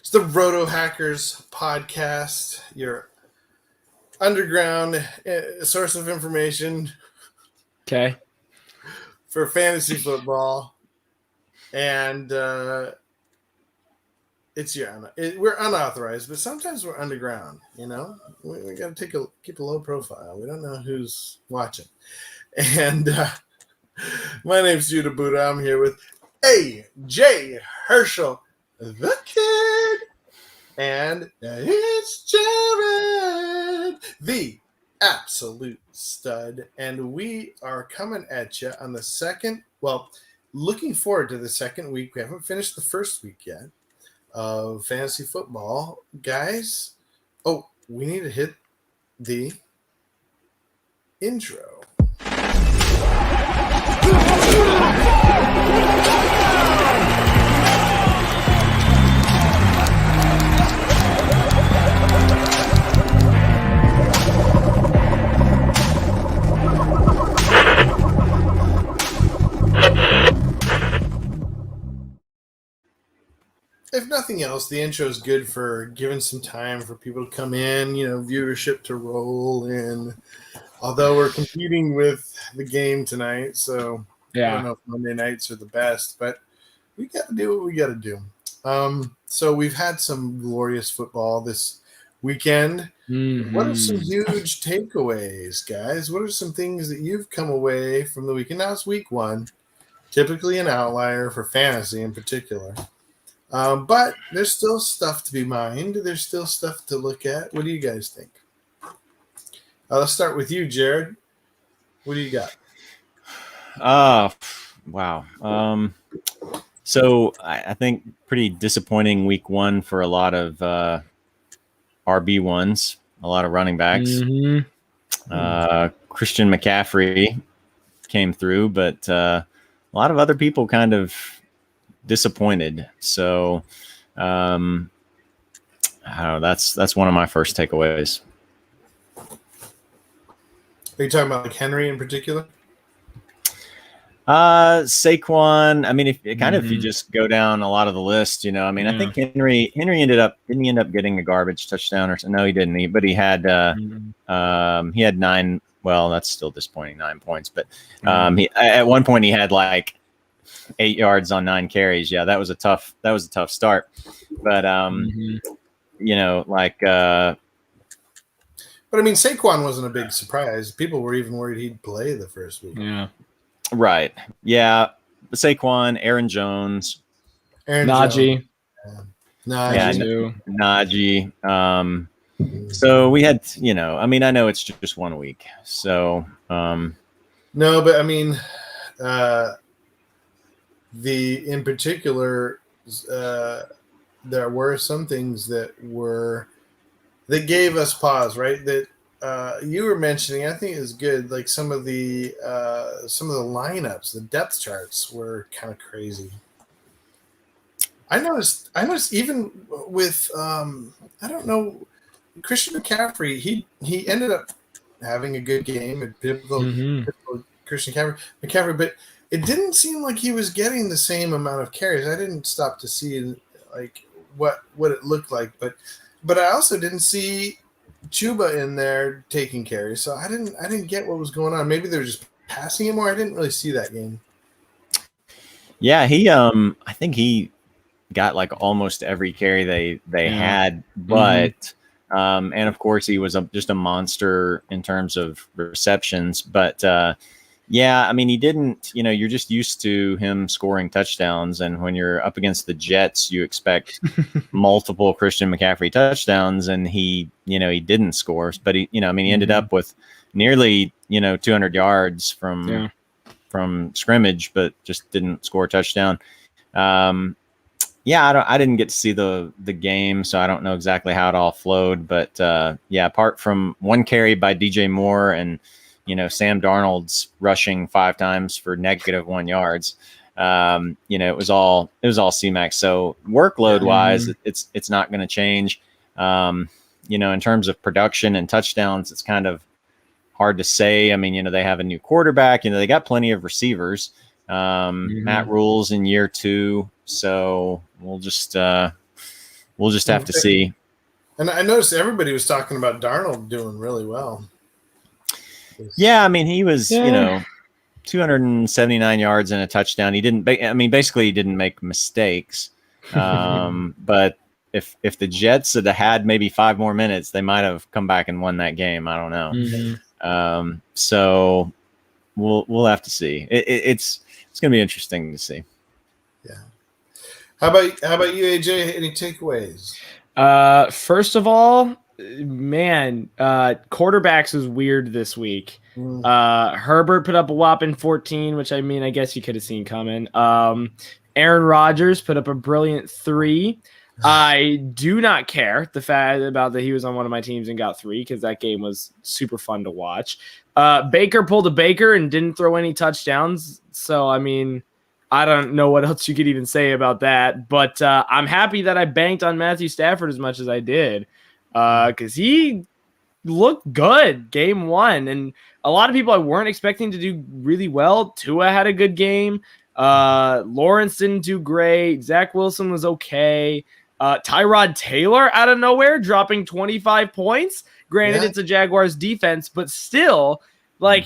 It's the RotoHackers podcast, your underground source of information Okay. for fantasy football. And we're unauthorized, but sometimes we're underground, you know? We got to keep a low profile. We don't know who's watching. And my name's Judah Buddha. I'm here with A.J. Herschel, the kid. And it's Jared, the absolute stud. And we are coming at you on the second, looking forward to the second week. We haven't finished the first week yet of fantasy football. Guys, we need to hit the intro. If nothing else, the intro is good for giving some time for people to come in, viewership to roll in. Although we're competing with the game tonight, so I don't know if Monday nights are the best, but we got to do what we got to do. So we've had some glorious football this weekend. Mm-hmm. What are some huge takeaways, guys? What are some things that you've come away from the weekend? Now it's week one, typically an outlier for fantasy in particular. But there's still stuff to be mined. There's still stuff to look at. What do you guys think? Let's start with you, Jared. What do you got? Wow. So I think pretty disappointing week one for a lot of RB1s, a lot of running backs. Mm-hmm. Christian McCaffrey came through, but a lot of other people kind of disappointed. So that's one of my first takeaways. Are you talking about like Henry in particular? Saquon. I mean, if you just go down a lot of the list, I think Henry didn't he end up getting a garbage touchdown or something? No, he didn't. But he had he had 9. Well, that's still disappointing, 9 points. But at one point he had like 8 yards on 9 carries. Yeah, that was a tough start. But But I mean, Saquon wasn't a big surprise. People were even worried he'd play the first week. Yeah. Right. Yeah. Saquon, Aaron Jones, Najee. Najee. So we had, I know it's just 1 week. So no, but I mean, in particular, there were some things that gave us pause, right? That you were mentioning, I think is good. Like some of the lineups, the depth charts were kind of crazy. I noticed even with I don't know, Christian McCaffrey. He ended up having a good game at typical Christian McCaffrey, but it didn't seem like he was getting the same amount of carries. I didn't stop to see like what it looked like, but I also didn't see Chuba in there taking carries, so I didn't get what was going on. Maybe they were just passing him more. I didn't really see that game. Yeah, he I think he got like almost every carry they had, but and of course he was just a monster in terms of receptions. But yeah, I mean, he didn't, you're just used to him scoring touchdowns. And when you're up against the Jets, you expect multiple Christian McCaffrey touchdowns. And he didn't score. But he ended up with nearly, 200 yards from scrimmage, but just didn't score a touchdown. I didn't get to see the game, so I don't know exactly how it all flowed. But apart from 1 carry by DJ Moore and Sam Darnold's rushing 5 times for -1 yards. It was all C-Max. So workload wise, it's not going to change. In terms of production and touchdowns, it's kind of hard to say. I mean, they have a new quarterback. They got plenty of receivers. Matt Rule's in year 2, so we'll just we'll just have to see. And I noticed everybody was talking about Darnold doing really well. Yeah, I mean, he was, 279 yards and a touchdown. He didn't. Basically, he didn't make mistakes. But if the Jets had maybe 5 more minutes, they might have come back and won that game. I don't know. Mm-hmm. So we'll have to see. It's going to be interesting to see. Yeah. How about you, AJ? Any takeaways? First of all, man, quarterbacks is weird this week. Herbert put up a whopping 14, which I guess you could have seen coming. Aaron Rodgers put up a brilliant 3. I do not care the fact about that he was on one of my teams and got 3 because that game was super fun to watch. Baker pulled a Baker and didn't throw any touchdowns. So, I don't know what else you could even say about that. But I'm happy that I banked on Matthew Stafford as much as I did because he looked good game 1. And a lot of people I weren't expecting to do really well. Tua had a good game. Lawrence didn't do great. Zach Wilson was okay. Tyrod Taylor out of nowhere dropping 25 points. Granted, it's a Jaguars defense, but still, I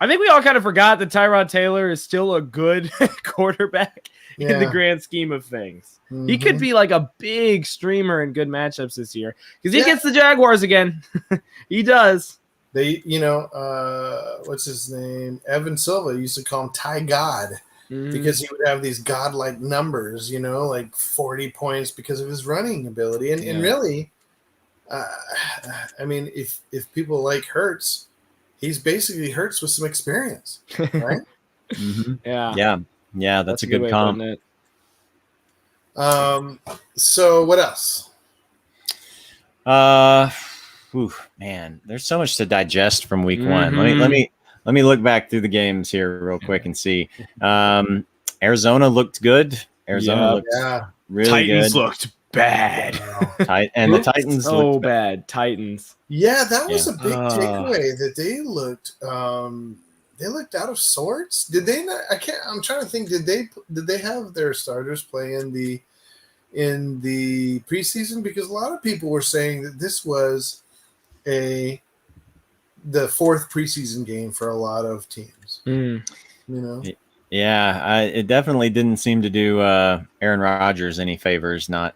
think we all kind of forgot that Tyrod Taylor is still a good quarterback in the grand scheme of things. Mm-hmm. He could be like a big streamer in good matchups this year because he gets the Jaguars again. He does. They, what's his name? Evan Silva used to call him Ty God. Because he would have these godlike numbers, like 40 points because of his running ability. And really, if people like Hurts, he's basically Hurts with some experience, right? Yeah, that's a good comp. So what else? Man, there's so much to digest from week 1. Let me look back through the games here real quick and see. Arizona looked good. Arizona looked really Titans good. Looked bad. And the Titans looked bad. Titans. Yeah, that was a big takeaway that they looked out of sorts. Did they not? I'm trying to think. Did they have their starters play in the preseason? Because a lot of people were saying that this was the 4th preseason game for a lot of teams. Yeah, it definitely didn't seem to do Aaron Rodgers any favors not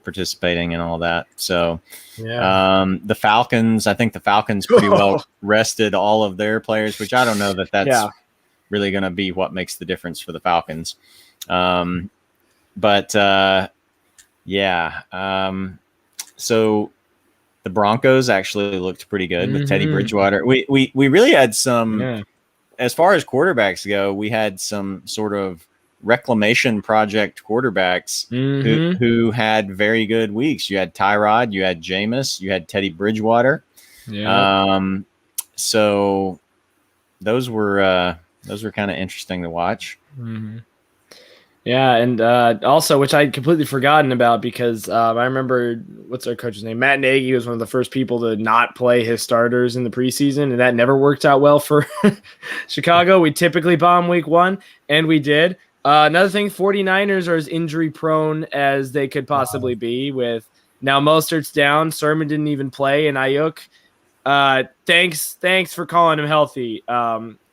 participating in all that. So the Falcons, I think the Falcons pretty well rested all of their players, which I don't know that's really going to be what makes the difference for the Falcons. So the Broncos actually looked pretty good with Teddy Bridgewater. We really had some, as far as quarterbacks go, we had some sort of reclamation project quarterbacks who had very good weeks. You had Tyrod, you had Jameis, you had Teddy Bridgewater. So those were kind of interesting to watch. Yeah, and also, which I'd completely forgotten about because I remember, what's our coach's name? Matt Nagy was one of the first people to not play his starters in the preseason, and that never worked out well for Chicago. We typically bomb week 1, and we did. Another thing, 49ers are as injury-prone as they could possibly be with now Mostert's down. Sermon didn't even play, and Ayuk. Thanks for calling him healthy.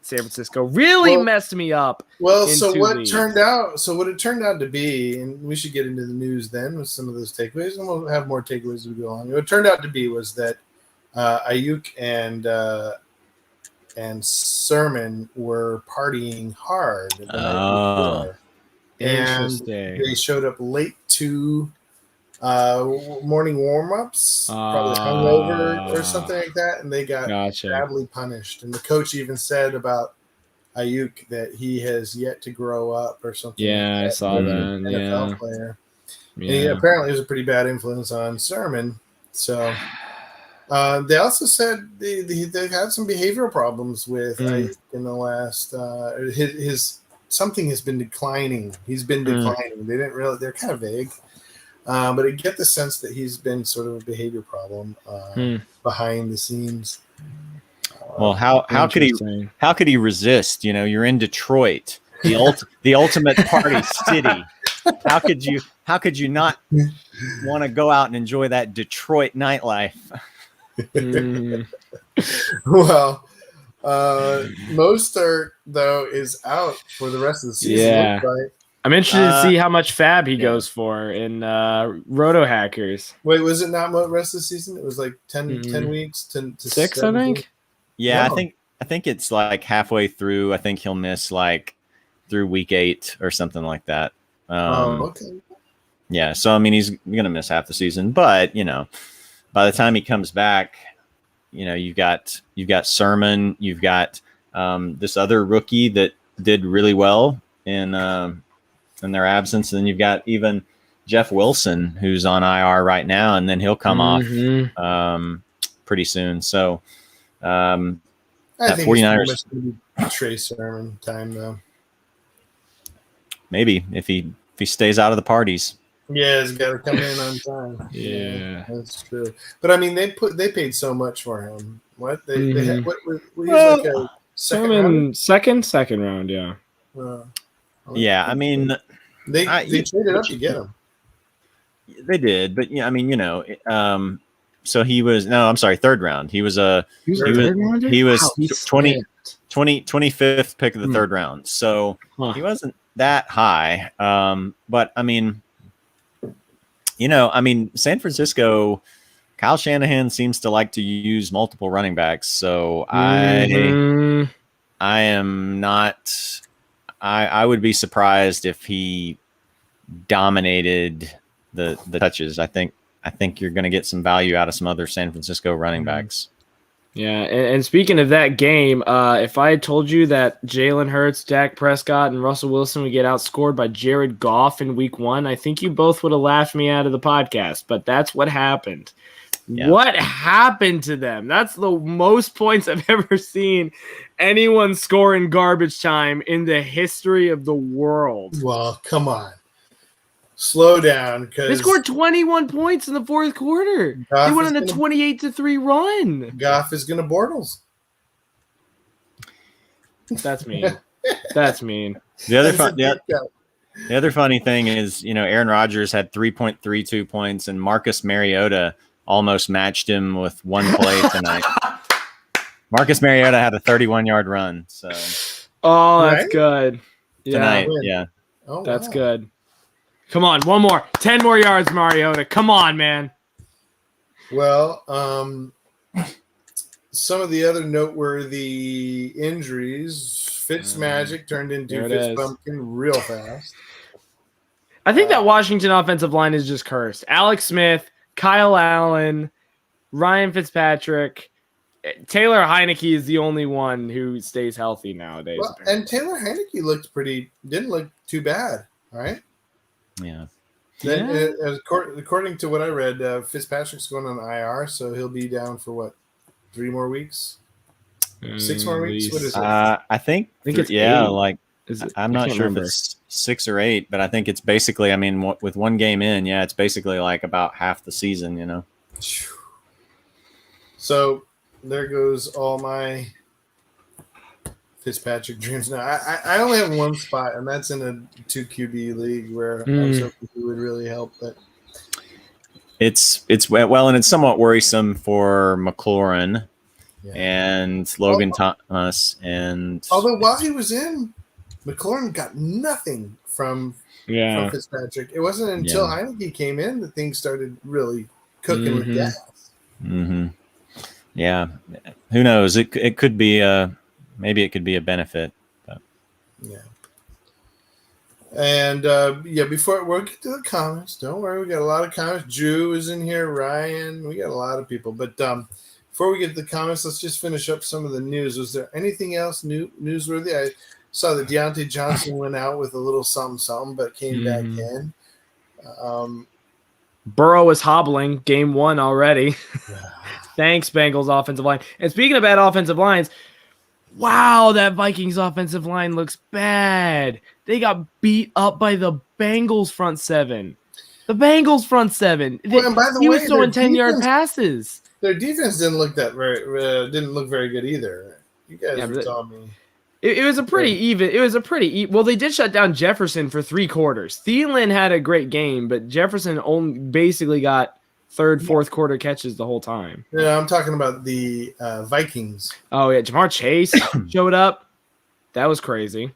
San Francisco really messed me up. Well, so what it turned out to be, and we should get into the news then with some of those takeaways, and we'll have more takeaways as we go on. What it turned out to be was that Ayuk and Sermon were partying hard the night before. And they showed up late to morning warm-ups, probably hungover or something like that, and they got badly punished. And the coach even said about Ayuk that he has yet to grow up or something. Yeah, I saw that. NFL player. Yeah. And he apparently was a pretty bad influence on Sermon. So they also said they've had some behavioral problems with Ayuk in the last. His something has been declining. He's been declining. They're kind of vague. But I get the sense that he's been sort of a behavior problem behind the scenes. Well, how could he resist? You're in Detroit, the ultimate party city. How How could you not want to go out and enjoy that Detroit nightlife? Well, Mostert though is out for the rest of the season. Yeah. Looks like. I'm interested to see how much fab he goes for in RotoHackers. Wait, was it not the rest of the season? It was like 10 weeks to 6, I think. Yeah, wow. I think it's like halfway through. I think he'll miss like through week 8 or something like that. Okay. Yeah, so I mean he's gonna miss half the season, but by the time he comes back, you've got Sermon, you've got this other rookie that did really well in their absence, and then you've got even Jeff Wilson who's on IR right now, and then he'll come off pretty soon. So I think 49ers it's going to be Trey Sermon time though. Maybe if he stays out of the parties. Yeah, he's got to come in on time. Yeah, that's true. But I mean, they paid so much for him. What they had? What like a second round? Yeah. Yeah, I mean, they traded up to get him. They did, but yeah, I mean, so he was third round. He was 25th pick of the third round. So he wasn't that high. But I mean, San Francisco, Kyle Shanahan seems to like to use multiple running backs. So I am not. I would be surprised if he dominated the touches. I think you're going to get some value out of some other San Francisco running backs. Yeah, and speaking of that game, if I had told you that Jalen Hurts, Dak Prescott, and Russell Wilson would get outscored by Jared Goff in week 1, I think you both would have laughed me out of the podcast, but that's what happened. Yeah. What happened to them? That's the most points I've ever seen anyone score in garbage time in the history of the world. Well, come slow down. They scored 21 points in the fourth quarter. They went on a 28-3 run. Goff is going to Bortles. That's mean. That's mean. The other funny thing is, Aaron Rodgers had 3.32 points, and Marcus Mariota almost matched him with one play tonight. Marcus Mariota had a 31-yard run. So, that's good. Tonight, yeah. Oh, that's good. Come on, one more. 10 more yards, Mariota. Come on, man. Well, some of the other noteworthy injuries. Fitzmagic turned into Fitzpumpkin real fast. I think that Washington offensive line is just cursed. Alex Smith, Kyle Allen, Ryan Fitzpatrick, Taylor Heineke is the only one who stays healthy nowadays. Well, and Taylor Heineke didn't look too bad, right? Yeah. Then, according to what I read, Fitzpatrick's going on IR, so he'll be down for 3 more weeks? 6 more weeks? What is it? I think it's 8. I'm not sure remember if it's 6 or 8, but I think it's basically, with one game in, it's basically like about half the season, So there goes all my Fitzpatrick dreams. Now, I only have one spot, and that's in a 2 QB league where I was hoping he would really help. But it's and it's somewhat worrisome for McLaurin and Logan Thomas. And although while he was in, McLaurin got nothing from Fitzpatrick. It wasn't until Heineke came in that things started really cooking with gas. Mm-hmm. Yeah, who knows? It could be maybe it could be a benefit. But. Yeah. And before we'll get to the comments, don't worry, we got a lot of comments. Drew is in here, Ryan, we got a lot of people. But before we get to the comments, let's just finish up some of the news. Was there anything else newsworthy? I saw that Deontay Johnson went out with a little something, but came back in. Burrow was hobbling game 1 already. Thanks, Bengals offensive line. And speaking of bad offensive lines, wow, that Vikings offensive line looks bad. They got beat up by the Bengals front 7. The Bengals front 7. Well, and by the he way, was throwing 10-yard passes. Their defense didn't look very good either. You guys were telling me. It was a pretty even. It was a pretty well. They did shut down Jefferson for 3 quarters. Thielen had a great game, but Jefferson only basically got third, fourth quarter catches the whole time. Yeah, I'm talking about the Vikings. Oh yeah, Jamar Chase showed up. That was crazy.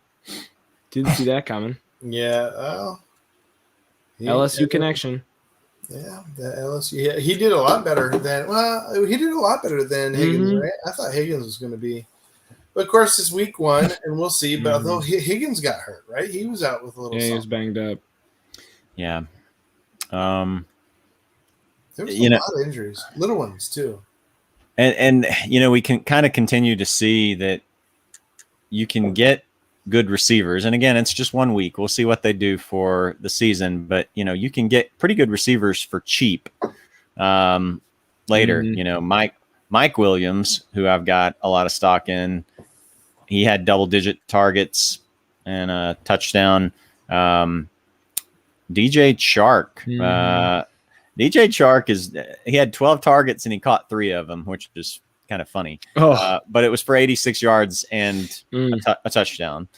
Didn't see that coming. Yeah, well, LSU connection. Yeah, the LSU. He did a lot better than Higgins, right? I thought Higgins was going to be. But of course, it's week 1, and we'll see. But although Higgins got hurt, right? He was out with a little. Yeah, he was banged up. Yeah. There was a lot of injuries, little ones too. And we can kind of continue to see that you can get good receivers. And again, it's just 1 week. We'll see what they do for the season. But you can get pretty good receivers for cheap later. Mike Williams, who I've got a lot of stock in, he had double-digit targets and a touchdown. DJ Chark. DJ Chark he had 12 targets and he caught 3 of them, which is kind of funny. But it was for 86 yards and a touchdown.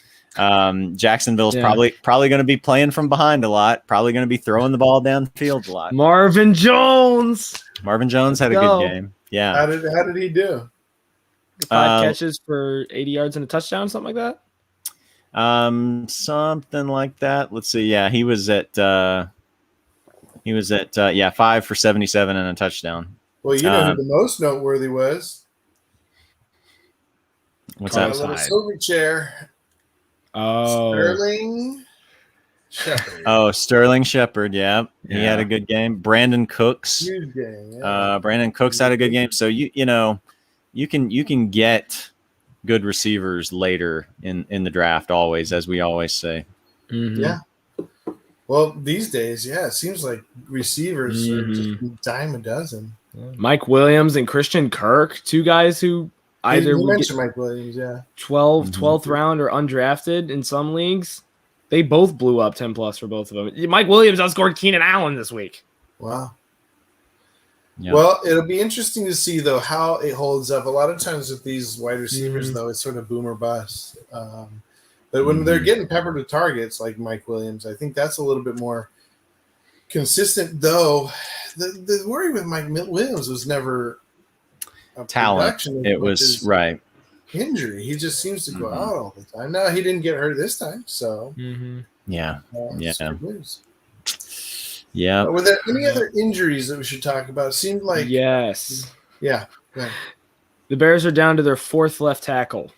Jacksonville's probably going to be playing from behind a lot, probably going to be throwing the ball downfield a lot. Marvin Jones had a good game. Yeah. How did he do? 5 catches for 80 yards and a touchdown, something like that? Something like that. Let's see. Yeah, he was at 5 for 77 and a touchdown. Well, you know who the most noteworthy was? What's that? A little silver chair. Sterling Shepard. Oh, Sterling Shepard. Yeah, he had a good game. Brandon Cooks. Huge game. Yeah. Brandon Cooks had a good game. So you can get good receivers later in the draft. Always, as we always say. Mm-hmm. Yeah. Well, these days, it seems like receivers are just a dime a dozen. Mike Williams and Christian Kirk, 2 guys who either you mentioned Mike Williams, 12th round or undrafted in some leagues. They both blew up 10 plus for both of them. Mike Williams outscored Keenan Allen this week. Wow. Yep. Well, it'll be interesting to see though how it holds up. A lot of times with these wide receivers, though, it's sort of boom or bust. But when they're getting peppered with targets like Mike Williams, I think that's a little bit more consistent. Though the worry with Mike Williams was never a talent. It was right. Injury. He just seems to go out all the time. No, he didn't get hurt this time. So yeah. Good news. Yeah. Were there any other injuries that we should talk about? It seemed like yes. Yeah. The Bears are down to their 4th left tackle.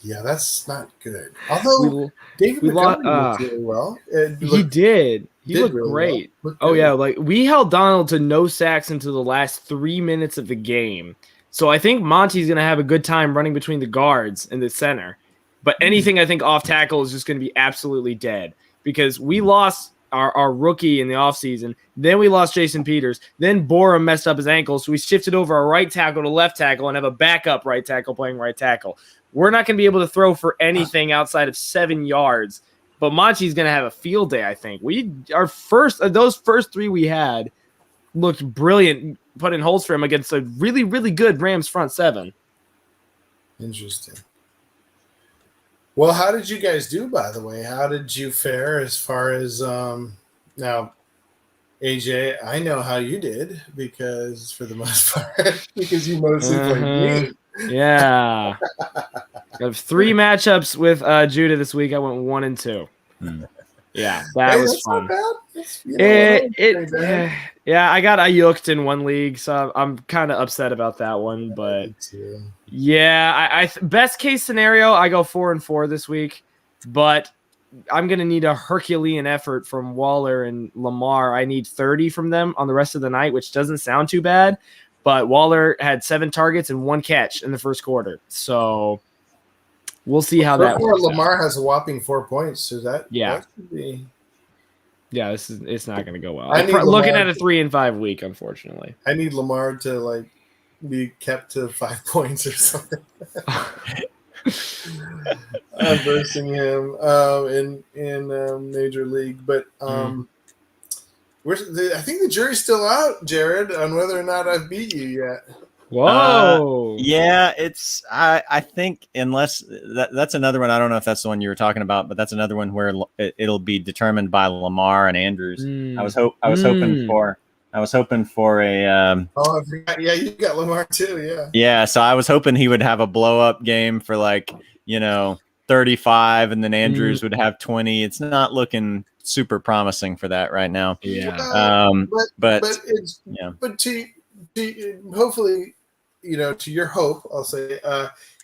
Yeah, that's not good. Although David Montgomery looked really well. He did. He looked really great. Well. Like we held Donald to no sacks until the last 3 minutes of the game. So I think Monty's going to have a good time running between the guards and the center. But anything I think off tackle is just going to be absolutely dead because we lost our rookie in the offseason. Then we lost Jason Peters. Then Bora messed up his ankle. So we shifted over our right tackle to left tackle and have a backup right tackle playing right tackle. We're not going to be able to throw for anything outside of 7 yards. But Monty's going to have a field day, I think. Those first 3 we had looked brilliant, putting holes for him against a really, really good Rams front 7. Interesting. Well, how did you guys do, by the way? How did you fare as far as now, AJ, I know how you did because for the most part, because you mostly played me. Yeah. I have 3 matchups with Judah this week. I went 1 and 2. Yeah, that was fun. Yeah, I got Ayuked in 1 league, so I'm kind of upset about that one. But yeah, I best case scenario, I go 4-4 this week, but I'm gonna need a Herculean effort from Waller and Lamar. I need 30 from them on the rest of the night, which doesn't sound too bad. But Waller had 7 targets and 1 catch in the first quarter, so we'll see how that works. Lamar has a whopping 4 points, so that should be. Yeah, it's not going to go well. I'm looking at a 3-5 week, unfortunately. I need Lamar to be kept to 5 points or something. I'm versing him in Major League, but I think the jury's still out, Jared, on whether or not I've beat you yet. Whoa. Yeah, it's I think unless that's another one. I don't know if that's the one you were talking about, but that's another one where it'll be determined by Lamar and Andrews. I was hoping for a Oh, I forgot. Yeah, you got Lamar too. Yeah. yeah. So I was hoping he would have a blow up game for 35, and then Andrews would have 20. It's not looking super promising for that right now. Yeah. Well, but it's yeah. But to hopefully, to your hope, I'll say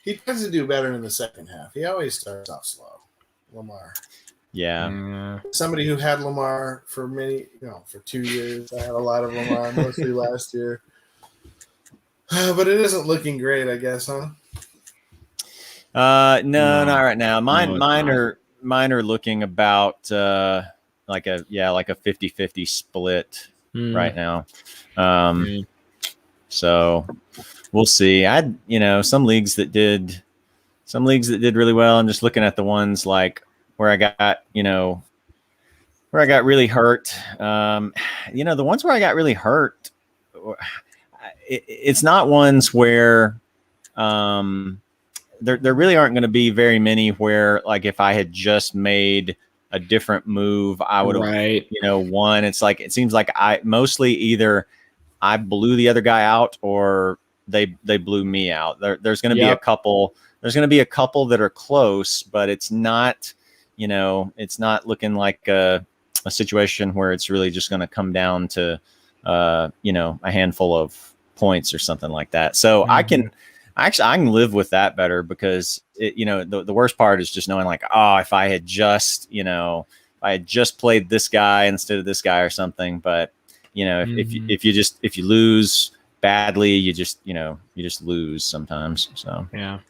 he tends to do better in the second half. He always starts off slow, Lamar. Yeah. Somebody who had Lamar for for 2 years. I had a lot of Lamar, mostly last year. But it isn't looking great, I guess, huh? No, not right now. Mine are looking about like a 50-50 split right now. So we'll see. Some leagues that did really well. I'm just looking at the ones like where I got really hurt. The ones where I got really hurt, it's not ones where there really aren't going to be very many where, like, if I had just made a different move, I would have won. It's like, it seems like I mostly either I blew the other guy out or they blew me out. There's going to be a couple. There's going to be a couple that are close, but it's not looking like a situation where it's really just going to come down to a handful of points or something like that. So I can live with that better, because the worst part is just knowing, like, if I had just played this guy instead of this guy or something. But if you lose badly, you just lose sometimes. So yeah.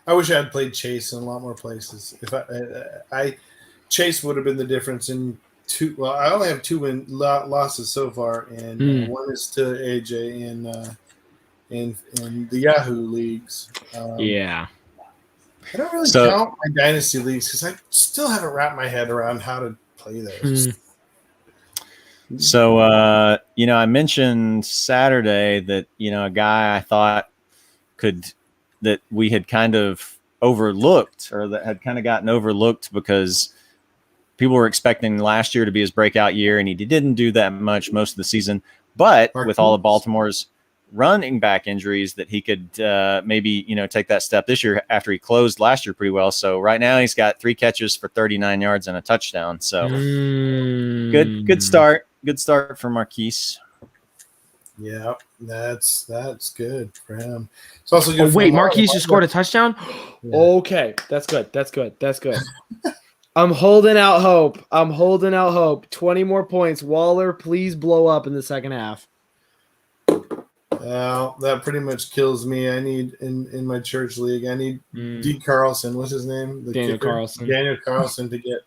I wish I had played Chase in a lot more places. If I Chase would have been the difference in two. Well, I only have 2 losses so far, and one is to AJ in the Yahoo leagues. Yeah. I don't really count my dynasty leagues because I still haven't wrapped my head around how to play those. So, I mentioned Saturday that, a guy I thought that we had kind of overlooked, or that had kind of gotten overlooked because people were expecting last year to be his breakout year, and he didn't do that much most of the season. But with all of Baltimore's running back injuries, that he could maybe take that step this year after he closed last year pretty well. So right now he's got 3 catches for 39 yards and a touchdown. So good start for Marquise. Yeah, that's good for him. It's also good. Wait, Marquise just scored a touchdown. Yeah. Okay, that's good. I'm holding out hope. 20 more points. Waller, please blow up in the second half. Well, that pretty much kills me. I need in my church league. I need D. Carlson. What's his name? Daniel Carlson. Daniel Carlson to get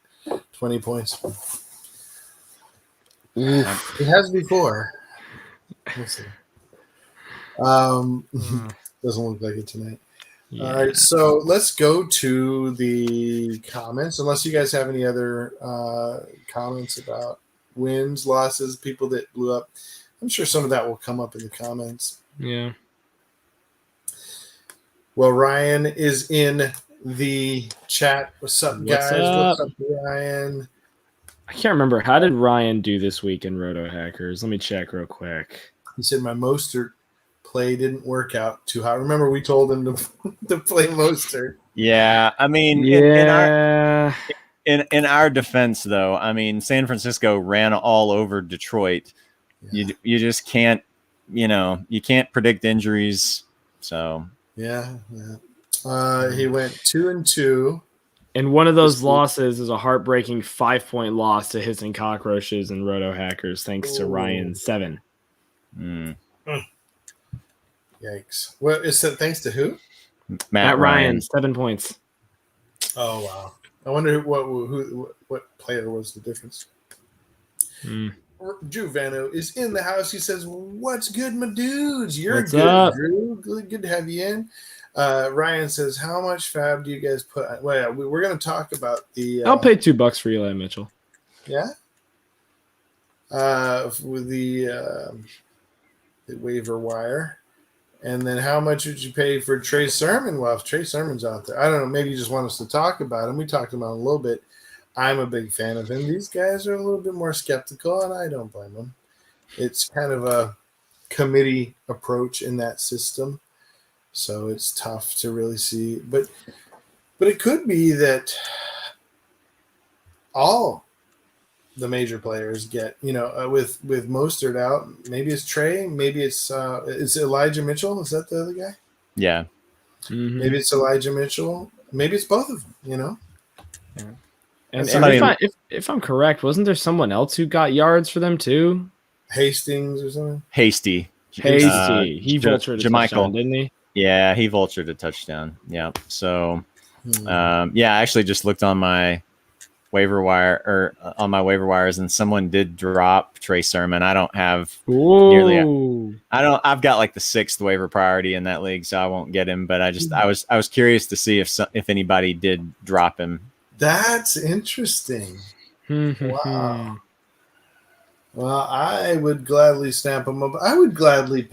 20 points. It has before. We'll see. Doesn't look like it tonight. Yeah. All right, so let's go to the comments. Unless you guys have any other comments about wins, losses, people that blew up. I'm sure some of that will come up in the comments. Yeah. Well, Ryan is in the chat. What's up, guys? What's up, Ryan? I can't remember. How did Ryan do this week in RotoHackers? Let me check real quick. He said my Mostert play didn't work out too hot. Remember, we told him to play Mostert. Yeah, I mean, in our defense, though, I mean, San Francisco ran all over Detroit. Yeah. You just can't, you can't predict injuries. So yeah. He went 2-2. And one of those losses is a heartbreaking 5-point loss to Hissing Cockroaches and RotoHackers, thanks to Ryan 7. Yikes! Well, is that thanks to who? Matt Ryan, 7 points. Oh wow! I wonder what player was the difference. Drew Vano is in the house. He says, "What's good, my dudes? You're What's good, up? Drew. Good to have you in." Ryan says, "How much fab do you guys put?" Well, we're going to talk about the. I'll pay $2 for Eli Mitchell. Yeah. With the the waiver wire. And then how much would you pay for Trey Sermon? Well, if Trey Sermon's out there, I don't know. Maybe you just want us to talk about him. We talked about him a little bit. I'm a big fan of him. These guys are a little bit more skeptical, and I don't blame them. It's kind of a committee approach in that system, so it's tough to really see. But it could be that all the major players get, with Mostert out, maybe it's Trey, maybe it's Elijah Mitchell. Is that the other guy? Yeah. Mm-hmm. Maybe it's Elijah Mitchell. Maybe it's both of them, Yeah. And Somebody- if I'm correct, wasn't there someone else who got yards for them too? Hastings or something. Hasty. Hasty. He vultured a Jamichael. touchdown, didn't he? Yeah, he vultured a touchdown. Yeah. So, I actually just looked on my waiver wires, and someone did drop Trey Sermon. I don't have nearly. I've got like the 6th waiver priority in that league, so I won't get him. But I was curious to see if anybody did drop him. That's interesting. Wow. Well, I would gladly stamp him up. I would gladly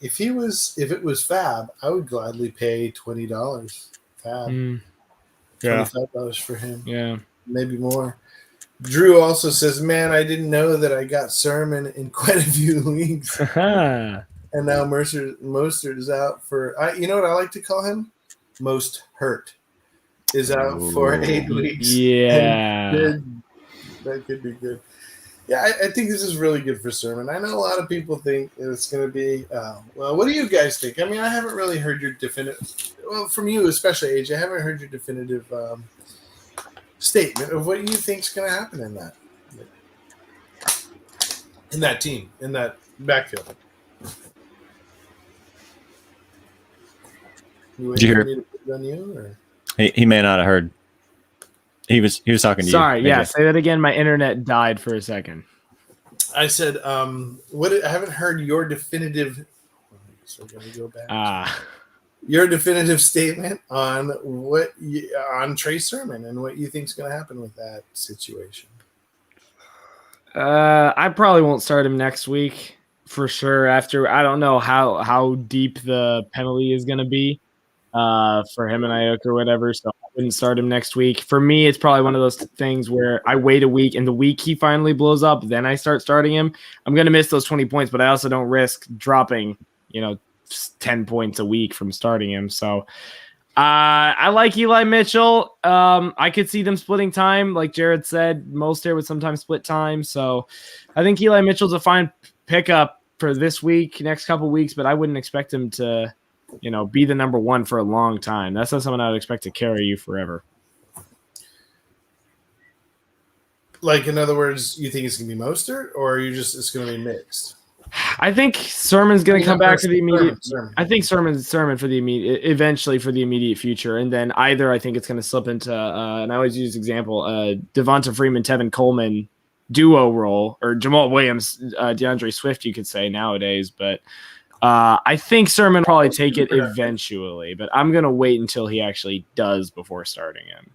if it was Fab, I would gladly pay $20. Fab. $25 for him. Yeah. Maybe more. Drew also says, man, I didn't know that I got Sermon in quite a few leagues. And now Mostert is out for, you know what I like to call him? Most hurt. Is out for 8 weeks. Yeah. That could be good. Yeah, I think this is really good for Sermon. I know a lot of people think it's going to be, well, what do you guys think? I mean, I haven't really heard your definitive, well, from you especially, AJ, I haven't heard your definitive statement of what you think is going to happen in that team, in that backfield. Did you hear? Me to put it on you, or? He may not have heard. He was talking to you. Sorry, yeah. Say that again. My internet died for a second. I said, I haven't heard your definitive. So we're gonna go back. Your definitive statement on on Trey Sermon and what you think is going to happen with that situation. I probably won't start him next week for sure. After I don't know how deep the penalty is going to be for him and Ayuk or whatever. So I wouldn't start him next week. For me, it's probably one of those things where I wait a week, and the week he finally blows up, then I start starting him. I'm going to miss those 20 points, but I also don't risk dropping, 10 points a week from starting him. So I like Eli Mitchell. I could see them splitting time. Like Jared said, Mostert would sometimes split time. So I think Eli Mitchell's a fine pickup for this week, next couple weeks, but I wouldn't expect him to, be the number one for a long time. That's not someone I would expect to carry you forever. Like, in other words, you think it's going to be Mostert, or it's going to be mixed? I think Sermon's going to come back for the immediate. I think Sermon for the immediate, eventually for the immediate future, and then either I think it's going to slip into, and I always use this example, Devonta Freeman, Tevin Coleman duo role, or Jamal Williams, DeAndre Swift, you could say nowadays. But I think Sermon will probably take it eventually, but I'm going to wait until he actually does before starting him.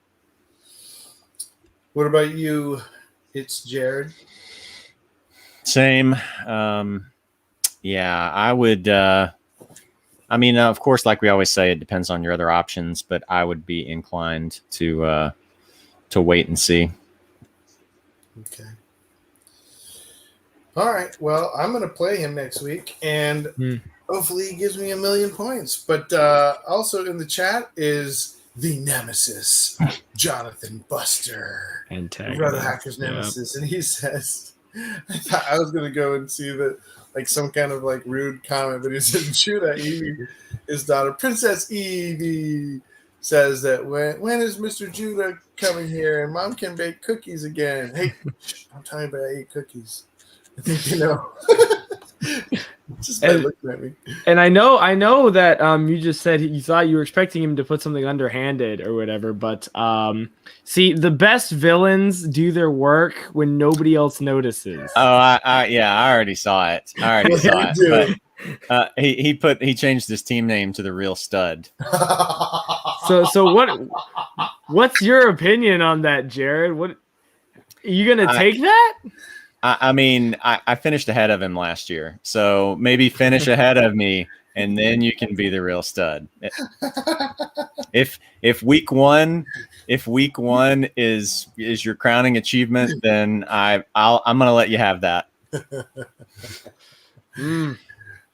What about you? It's Jared. Same. Yeah, I would. Of course, like we always say, it depends on your other options, but I would be inclined to wait and see. Okay. All right. Well, I'm going to play him next week, and hopefully he gives me 1,000,000 points. But also in the chat is the nemesis, Jonathan Buster, RotoHackers nemesis, and he says, I thought I was going to go and see that, like, some kind of like rude comment, but he said Judah Evie, his daughter Princess Evie, says that when is Mr. Judah coming here and Mom can bake cookies again? Hey, I'm telling you, but I ate cookies. I think you know. Just by looking at me. And I know that you just said you thought you were expecting him to put something underhanded or whatever, but see, the best villains do their work when nobody else notices. Oh, I already saw it. But he changed his team name to the Real Stud. So what's your opinion on that, Jared? What are you gonna take that? I mean, I finished ahead of him last year, so maybe finish ahead of me, and then you can be the real stud. If week one is your crowning achievement, then I'm gonna let you have that.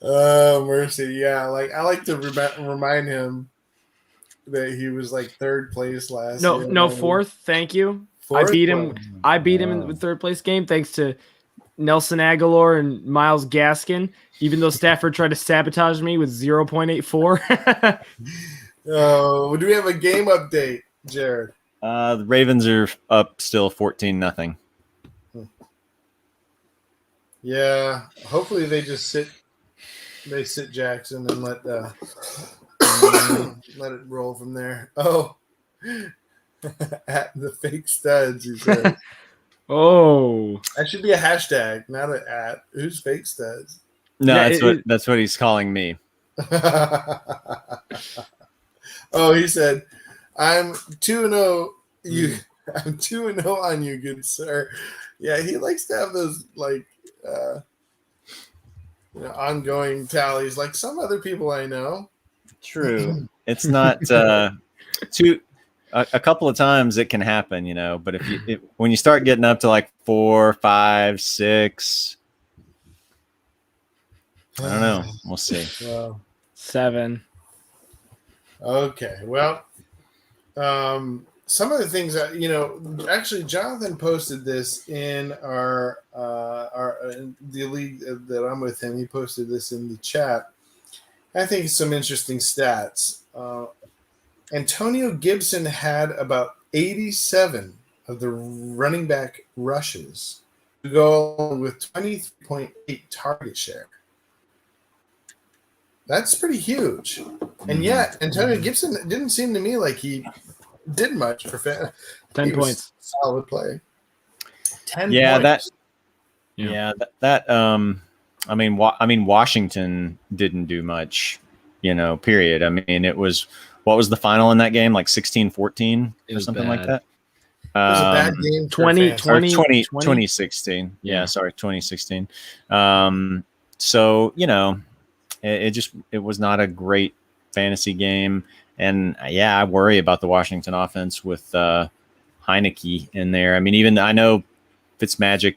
Oh, mercy. Yeah, like I like to remind him that he was like third place last year. No, fourth. Thank you. Fourth? I beat him. I beat him in the third place game thanks to Nelson Aguilar and Miles Gaskin. Even though Stafford tried to sabotage me with 0.84. Oh, do we have a game update, Jared? The Ravens are up still 14-0. Yeah, hopefully they just sit Jackson and let it roll from there. Oh, at the fake studs, he said. Oh, that should be a hashtag, not an at. Who's fake studs? No, Yeah, that's what he's calling me. Oh, he said, "I'm 2-0. I'm 2-0 on you, good sir." Yeah, he likes to have those like ongoing tallies, like some other people I know. True, it's not too. A couple of times it can happen, but when you start getting up to like 4, 5, 6, I don't know. We'll see. Well, 7. Okay. Well, some of the things that actually Jonathan posted this in our in the league that I'm with him. He posted this in the chat. I think some interesting stats. Antonio Gibson had about 87 of the running back rushes to go along with 23.8 target share. That's pretty huge. And yet, Antonio Gibson didn't seem to me like he did much for 10 points. Solid play. 10 points. That I mean, Washington didn't do much, period. I mean, it was, what was the final in that game? Like 16-14 or something like that? It was a bad game. 2016. Yeah, sorry, 2016. So, it was not a great fantasy game. And yeah, I worry about the Washington offense with Heineke in there. I mean, even I know Fitzmagic,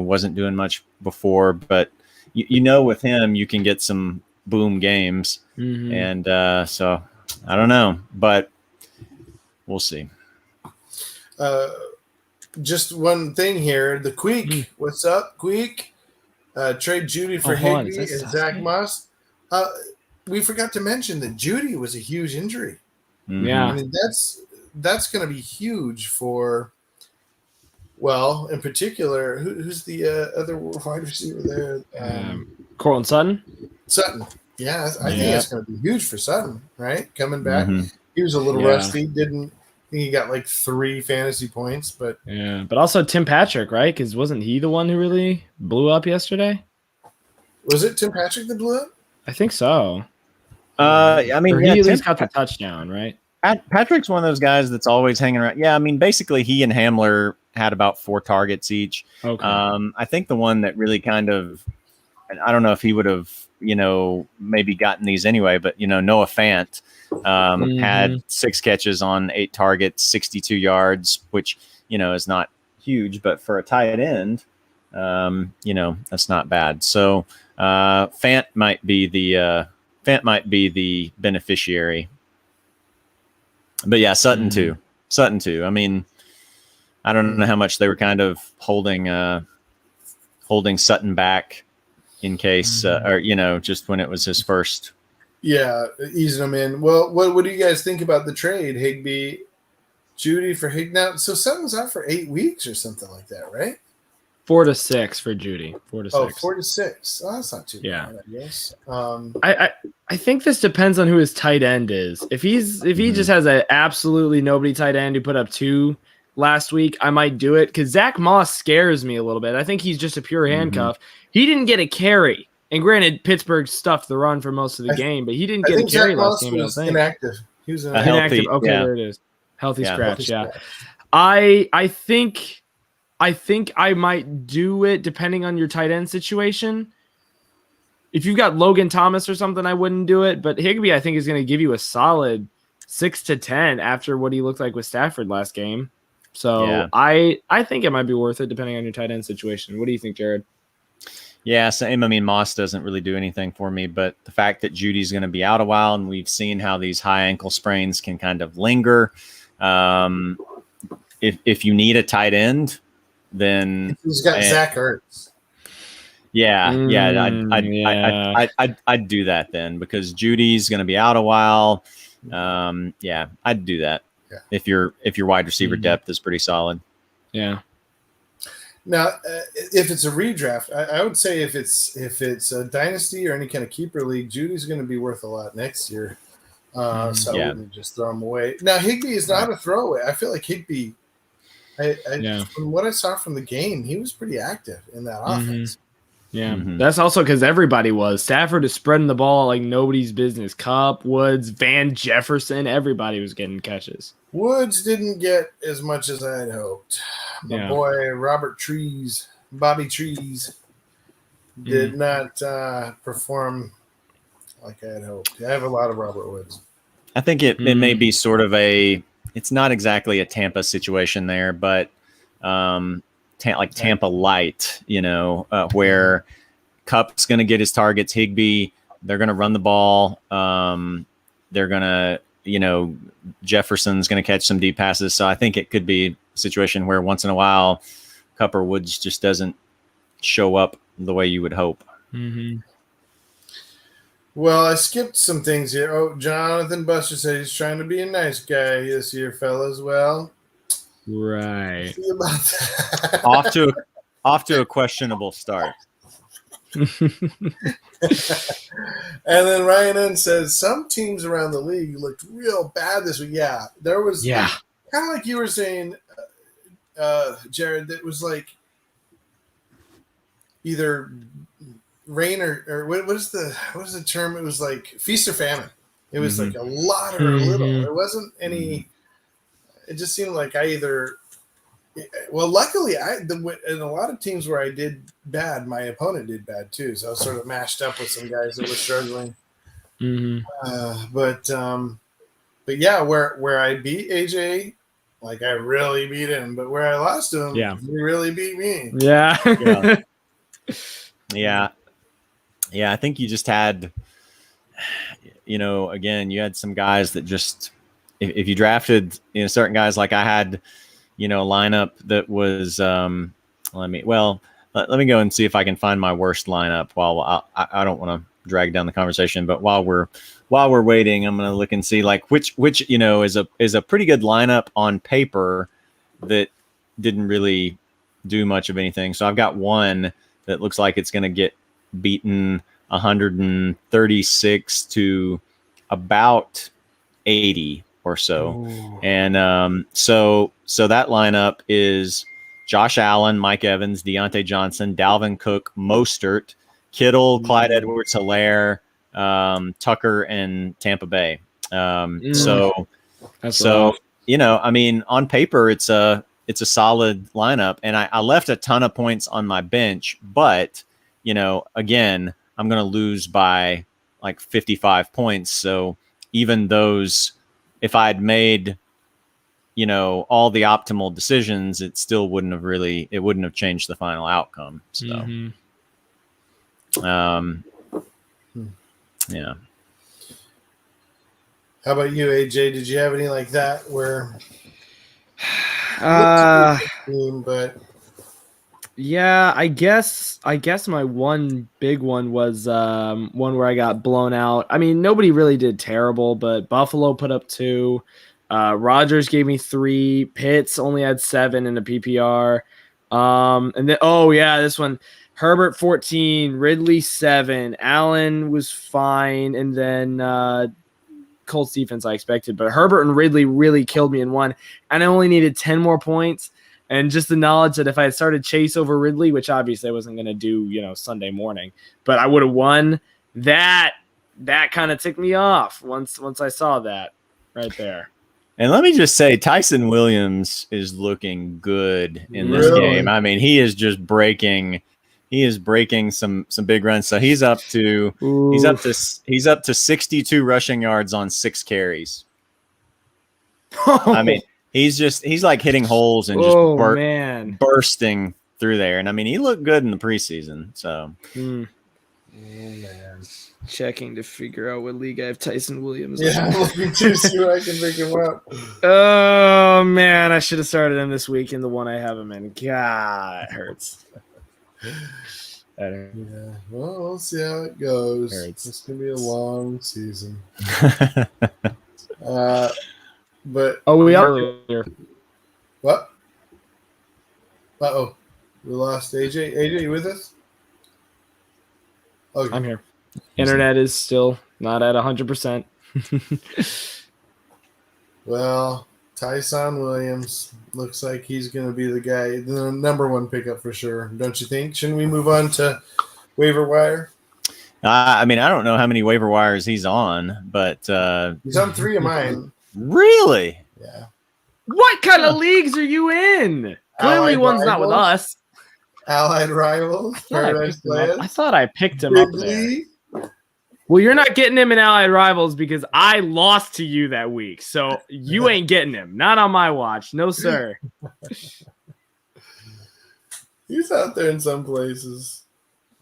wasn't doing much before, but with him, you can get some boom games. Mm-hmm. And so I don't know, but we'll see. Just one thing here. The Queek. What's up, Queek? Trade Judy for Higbee and Zach Moss. We forgot to mention that Judy was a huge injury. Mm-hmm. Yeah. I mean, that's going to be huge for, well, in particular, who's the other wide receiver there? Cortland Sutton? Sutton. Yeah, I think it's going to be huge for Sutton, right? Coming back. Mm-hmm. He was a little rusty. I think he got like 3 fantasy points, but but also Tim Patrick, right? Because wasn't he the one who really blew up yesterday? Was it Tim Patrick that blew up? I think so. I mean, he at least got the touchdown, right? Patrick's one of those guys that's always hanging around. Yeah, I mean, basically he and Hamler had about 4 targets each. Okay. I think the one that really kind of, I don't know if he would have, maybe gotten these anyway, but Noah Fant had 6 catches on 8 targets, 62 yards, which is not huge, but for a tight end, that's not bad. So Fant might be the beneficiary. But yeah, Sutton too. I mean, I don't know how much they were kind of holding Sutton back in case, or just when it was his first. Yeah, easing him in. Well, what do you guys think about the trade, Higbee, Judy for Higbee? Now, so Sutton's out for 8 weeks or something like that, right? 4 to 6 for Judy. 4 to 6. Oh, 4 to 6. Oh, that's not too bad, I guess. I think this depends on who his tight end is. If he just has a absolutely nobody tight end who put up 2 last week, I might do it because Zach Moss scares me a little bit. I think he's just a pure handcuff. He didn't get a carry, and granted, Pittsburgh stuffed the run for most of the game, but he didn't get a carry last game. Was inactive. He was inactive. Okay, there it is. Healthy scratch. Yeah, I think I think I might do it depending on your tight end situation. If you've got Logan Thomas or something, I wouldn't do it. But Higbee, I think, is going to give you a solid 6 to 10 after what he looked like with Stafford last game. So Yeah. I think it might be worth it depending on your tight end situation. What do you think, Jared? Yeah, same. I mean, Moss doesn't really do anything for me, but the fact that Judy's going to be out a while, and we've seen how these high ankle sprains can kind of linger. If you need a tight end, then he's got Zach Ertz. Yeah, I'd do that then, because Judy's going to be out a while. Yeah, I'd do that. Yeah. If your wide receiver depth is pretty solid. Yeah. Now, if it's a redraft, I would say if it's a dynasty or any kind of keeper league, Judy's going to be worth a lot next year. So I wouldn't just throw him away. Now, Higbee is not a throwaway. I feel like Higbee, from what I saw from the game, he was pretty active in that offense. Yeah, that's also because everybody was. Stafford is spreading the ball like nobody's business. Kupp, Woods, Van Jefferson, everybody was getting catches. Woods didn't get as much as I had hoped. My boy Bobby Trees, did not perform like I had hoped. I have a lot of Robert Woods. I think it may be sort of it's not exactly a Tampa situation there, but like Tampa light, where Kupp's going to get his targets. Higbee, they're going to run the ball. They're going to, Jefferson's going to catch some deep passes. So I think it could be a situation where once in a while, Kupp or Woods just doesn't show up the way you would hope. Well, I skipped some things here. Oh, Jonathan Buster said he's trying to be a nice guy this year, fellas. Well, right. See about that. Off to a questionable start. And then Ryan N says some teams around the league looked real bad this week. Yeah, there was kind of like you were saying, Jared. That was like either rain or what is the term? It was like feast or famine. It was like a lot or a little. There wasn't any. It just seemed like I either. Well, luckily, in a lot of teams where I did bad, my opponent did bad too. So I was sort of mashed up with some guys that were struggling. But yeah, where I beat AJ, like I really beat him. But where I lost him, he really beat me. Yeah. I think you just had, again, you had some guys that just, if you drafted, certain guys, like I had, a lineup that was, let me go and see if I can find my worst lineup while I don't want to drag down the conversation, but while we're waiting, I'm going to look and see like which, is a pretty good lineup on paper that didn't really do much of anything. So I've got one that looks like it's going to get beaten 136 to about 80 or so. Ooh. And so that lineup is Josh Allen, Mike Evans, Deontay Johnson, Dalvin Cook, Mostert, Kittle, Clyde Edwards-Helaire, Tucker, and Tampa Bay. So I mean, on paper, it's a solid lineup, and I left a ton of points on my bench, but again, I'm going to lose by like 55 points. So even those, if I'd made, all the optimal decisions, it still wouldn't have changed the final outcome. So, yeah. How about you, AJ? Did you have any like that where? Yeah, I guess my one big one was one where I got blown out. I mean, nobody really did terrible, but Buffalo put up 2. Rodgers gave me 3. Pitts only had 7 in the PPR. And then this one, Herbert 14, Ridley 7, Allen was fine, and then Colts defense I expected, but Herbert and Ridley really killed me in one, and I only needed 10 more points. And just the knowledge that if I had started Chase over Ridley, which obviously I wasn't going to do, Sunday morning, but I would have won, that kind of ticked me off once I saw that right there. And let me just say, Tyson Williams is looking good in this Really? game. I mean, he is just breaking. He is breaking some big runs. So he's up to 62 rushing yards on 6 carries. I mean, he's like hitting holes and just bursting through there. And I mean, he looked good in the preseason. So. Oh, man. Checking to figure out what league I have Tyson Williams. Yeah, let me just see what I can pick him up. Oh man, I should have started him this week in the one I have him in. God, it hurts. Yeah, well, we'll see how it goes. It's gonna be a long season. But we are here. What? We lost AJ. AJ, you with us? Okay. I'm here. Internet is still not at 100%. Well, Tyson Williams looks like he's going to be the guy, the number one pickup for sure. Don't you think? Shouldn't we move on to waiver wire? I mean, I don't know how many waiver wires he's on, but he's on 3 of mine. Really? Yeah. What kind of leagues are you in? Clearly, one's not with us. Allied Rivals. I thought I picked him up there. Well, you're not getting him in Allied Rivals because I lost to you that week. So you ain't getting him. Not on my watch. No, sir. He's out there in some places.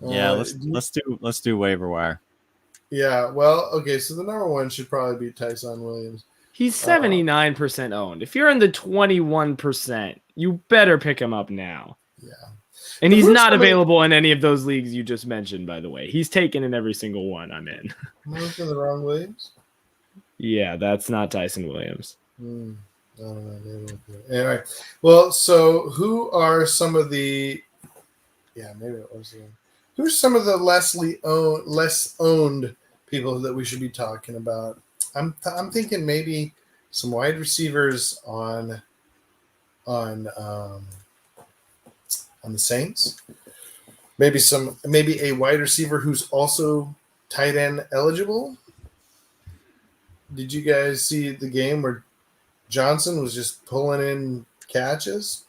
Yeah, let's do waiver wire. Yeah, well, okay, so the number one should probably be Tyson Williams. He's 79% owned. If you're in the 21%, you better pick him up now. Yeah. And he's not available in any of those leagues you just mentioned, by the way. He's taken in every single one I'm in. Am I looking at the wrong Williams? Yeah, that's not Tyson Williams. I don't know. Anyway, well, so who are some of the? Yeah, maybe it was. Who's some of the less owned people that we should be talking about? I'm thinking maybe some wide receivers on the Saints. Maybe a wide receiver who's also tight end eligible. Did you guys see the game where Johnson was just pulling in catches?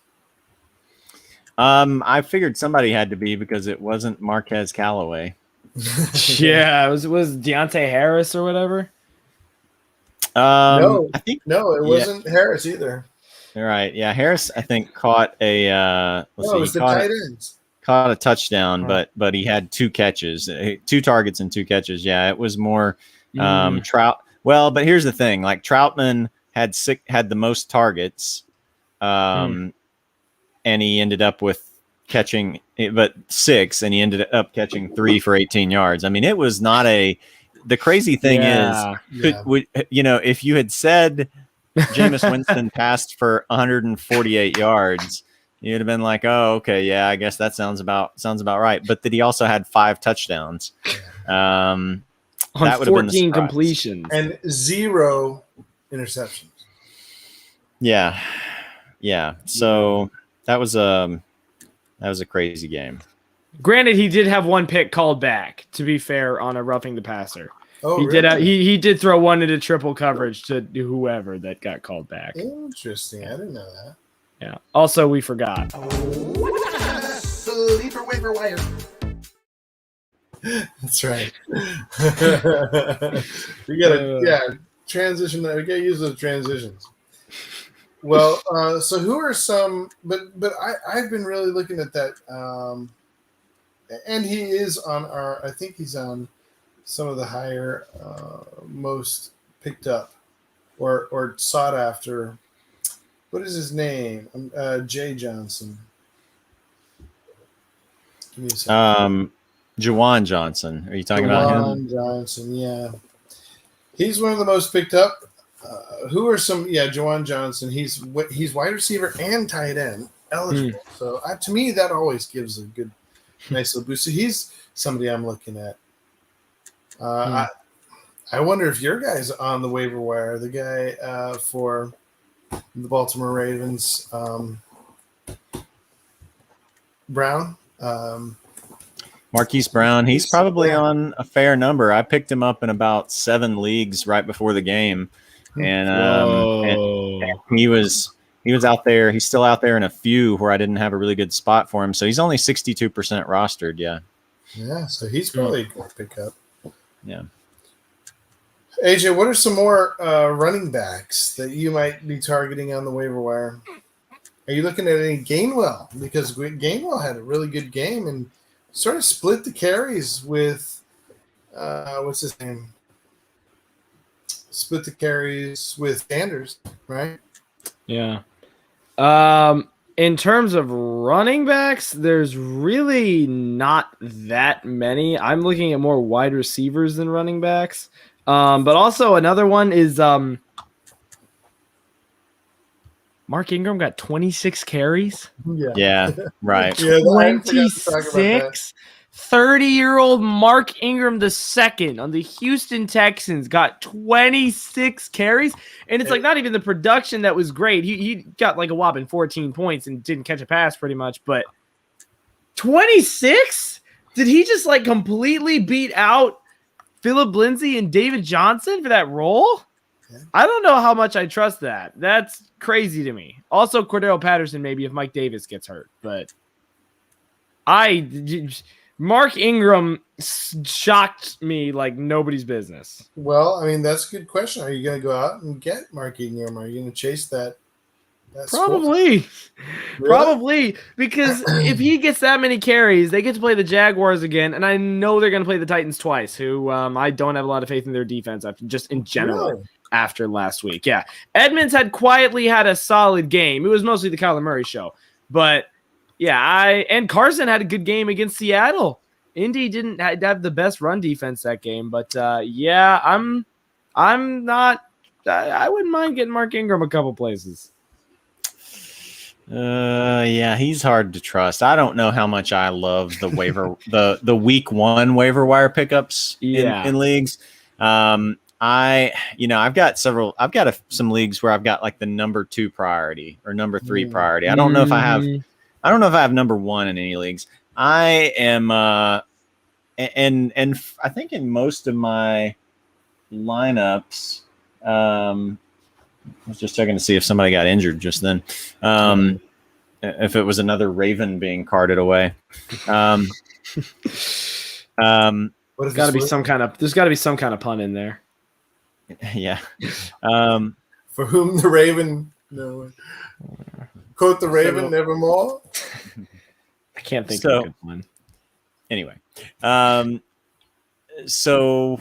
I figured somebody had to be because it wasn't Marquez Callaway. Yeah, it was Deontay Harris or whatever. No, I think it wasn't Harris either. All right, yeah, Harris I think caught a it was the tight ends. Caught a touchdown, but he had 2 catches, 2 targets and 2 catches. Yeah, it was more Trout. Well, but here's the thing: like Troutman had the most targets, and he ended up with catching, but 6, and he ended up catching 3 for 18 yards. I mean, it was not a. The crazy thing is, if you had said Jameis Winston passed for 148 yards, you'd have been like, "Oh, okay, yeah, I guess that sounds about right." But that he also had 5 touchdowns. On that would have been the 14 completions and 0 interceptions. Yeah. So that was a crazy game. Granted, he did have 1 pick called back, to be fair, on a roughing the passer. Oh, he did throw one into triple coverage to whoever that got called back. Interesting. I didn't know that. Yeah. Also, we forgot. Sleeper waiver wire. That's right. We gotta transition that. We gotta use those transitions. Well, so who are some? But I've been really looking at that, and he is on our. I think he's on some of the higher, most picked up, or sought after. What is his name? Jay Johnson. Give me a second. Jawan Johnson. Are you talking about him? Jawan Johnson, yeah. He's one of the most picked up. Who are some? Yeah, Jawan Johnson. He's wide receiver and tight end eligible. So to me, that always gives a good, nice little boost. So he's somebody I'm looking at. I wonder if your guy's on the waiver wire. The guy for the Baltimore Ravens, Brown. Marquise Brown, he's probably on a fair number. I picked him up in about 7 leagues right before the game. and he was out there. He's still out there in a few where I didn't have a really good spot for him. So he's only 62% rostered. Yeah. Yeah. So he's probably going to pick up. Yeah. AJ, what are some more running backs that you might be targeting on the waiver wire? Are you looking at any Gainwell? Because Gainwell had a really good game and sort of split the carries with what's his name? Split the carries with Sanders, right? Yeah. In terms of running backs, there's really not that many. I'm looking at more wide receivers than running backs. But also another one is Mark Ingram got 26 carries. Yeah, right. 26. 30-year-old Mark Ingram II on the Houston Texans got 26 carries. And it's like not even the production that was great. He got like a whopping 14 points and didn't catch a pass pretty much. But 26? Did he just like completely beat out Phillip Lindsay and David Johnson for that role? I don't know how much I trust that. That's crazy to me. Also, Cordero Patterson maybe if Mike Davis gets hurt. But Mark Ingram shocked me like nobody's business. Well, I mean, that's a good question. Are you going to go out and get Mark Ingram? Are you going to chase that Probably. Really? Probably. Because if he gets that many carries, they get to play the Jaguars again. And I know they're going to play the Titans twice, who I don't have a lot of faith in their defense after just in general. Really? After last week. Yeah. Edmonds had quietly had a solid game. It was mostly the Kyler Murray show. But yeah, and Carson had a good game against Seattle. Indy didn't have the best run defense that game, but yeah, I'm not. I wouldn't mind getting Mark Ingram a couple places. Yeah, he's hard to trust. I don't know how much I love the waiver the week 1 waiver wire pickups in leagues. I've got some leagues where I've got like the number 2 priority or number 3 priority. I don't know if I have number 1 in any leagues. I am and I think in most of my lineups, I was just checking to see if somebody got injured just then. If it was another Raven being carted away. There's got to be some kind of pun in there. Yeah. For whom the Raven, no. Quote the Raven, nevermore. I can't think of a good one. Anyway, so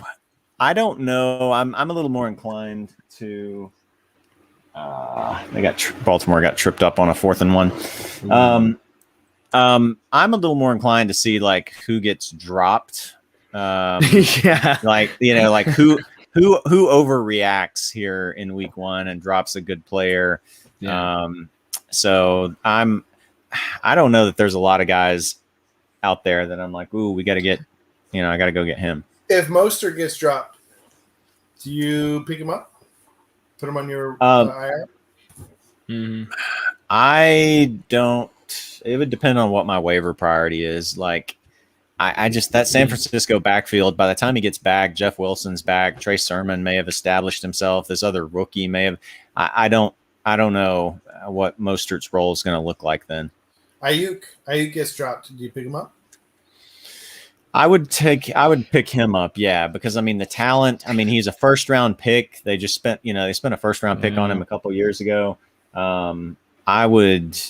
I don't know. I'm a little more inclined to. Baltimore got tripped up on a 4th and 1. I'm a little more inclined to see like who gets dropped. Yeah, like who overreacts here in week 1 and drops a good player. Yeah. So I don't know that there's a lot of guys out there that I'm like, ooh, we got to get, I got to go get him. If Mostert gets dropped, do you pick him up? Put him on your IR? I don't. It would depend on what my waiver priority is. Like, I just that San Francisco backfield. By the time he gets back, Jeff Wilson's back. Trey Sermon may have established himself. This other rookie may have. I don't know what Mostert's role is going to look like then. Ayuk gets dropped. Do you pick him up? I would pick him up, yeah, because I mean the talent. I mean he's a 1st round pick. They just spent a 1st round pick on him a couple years ago. I would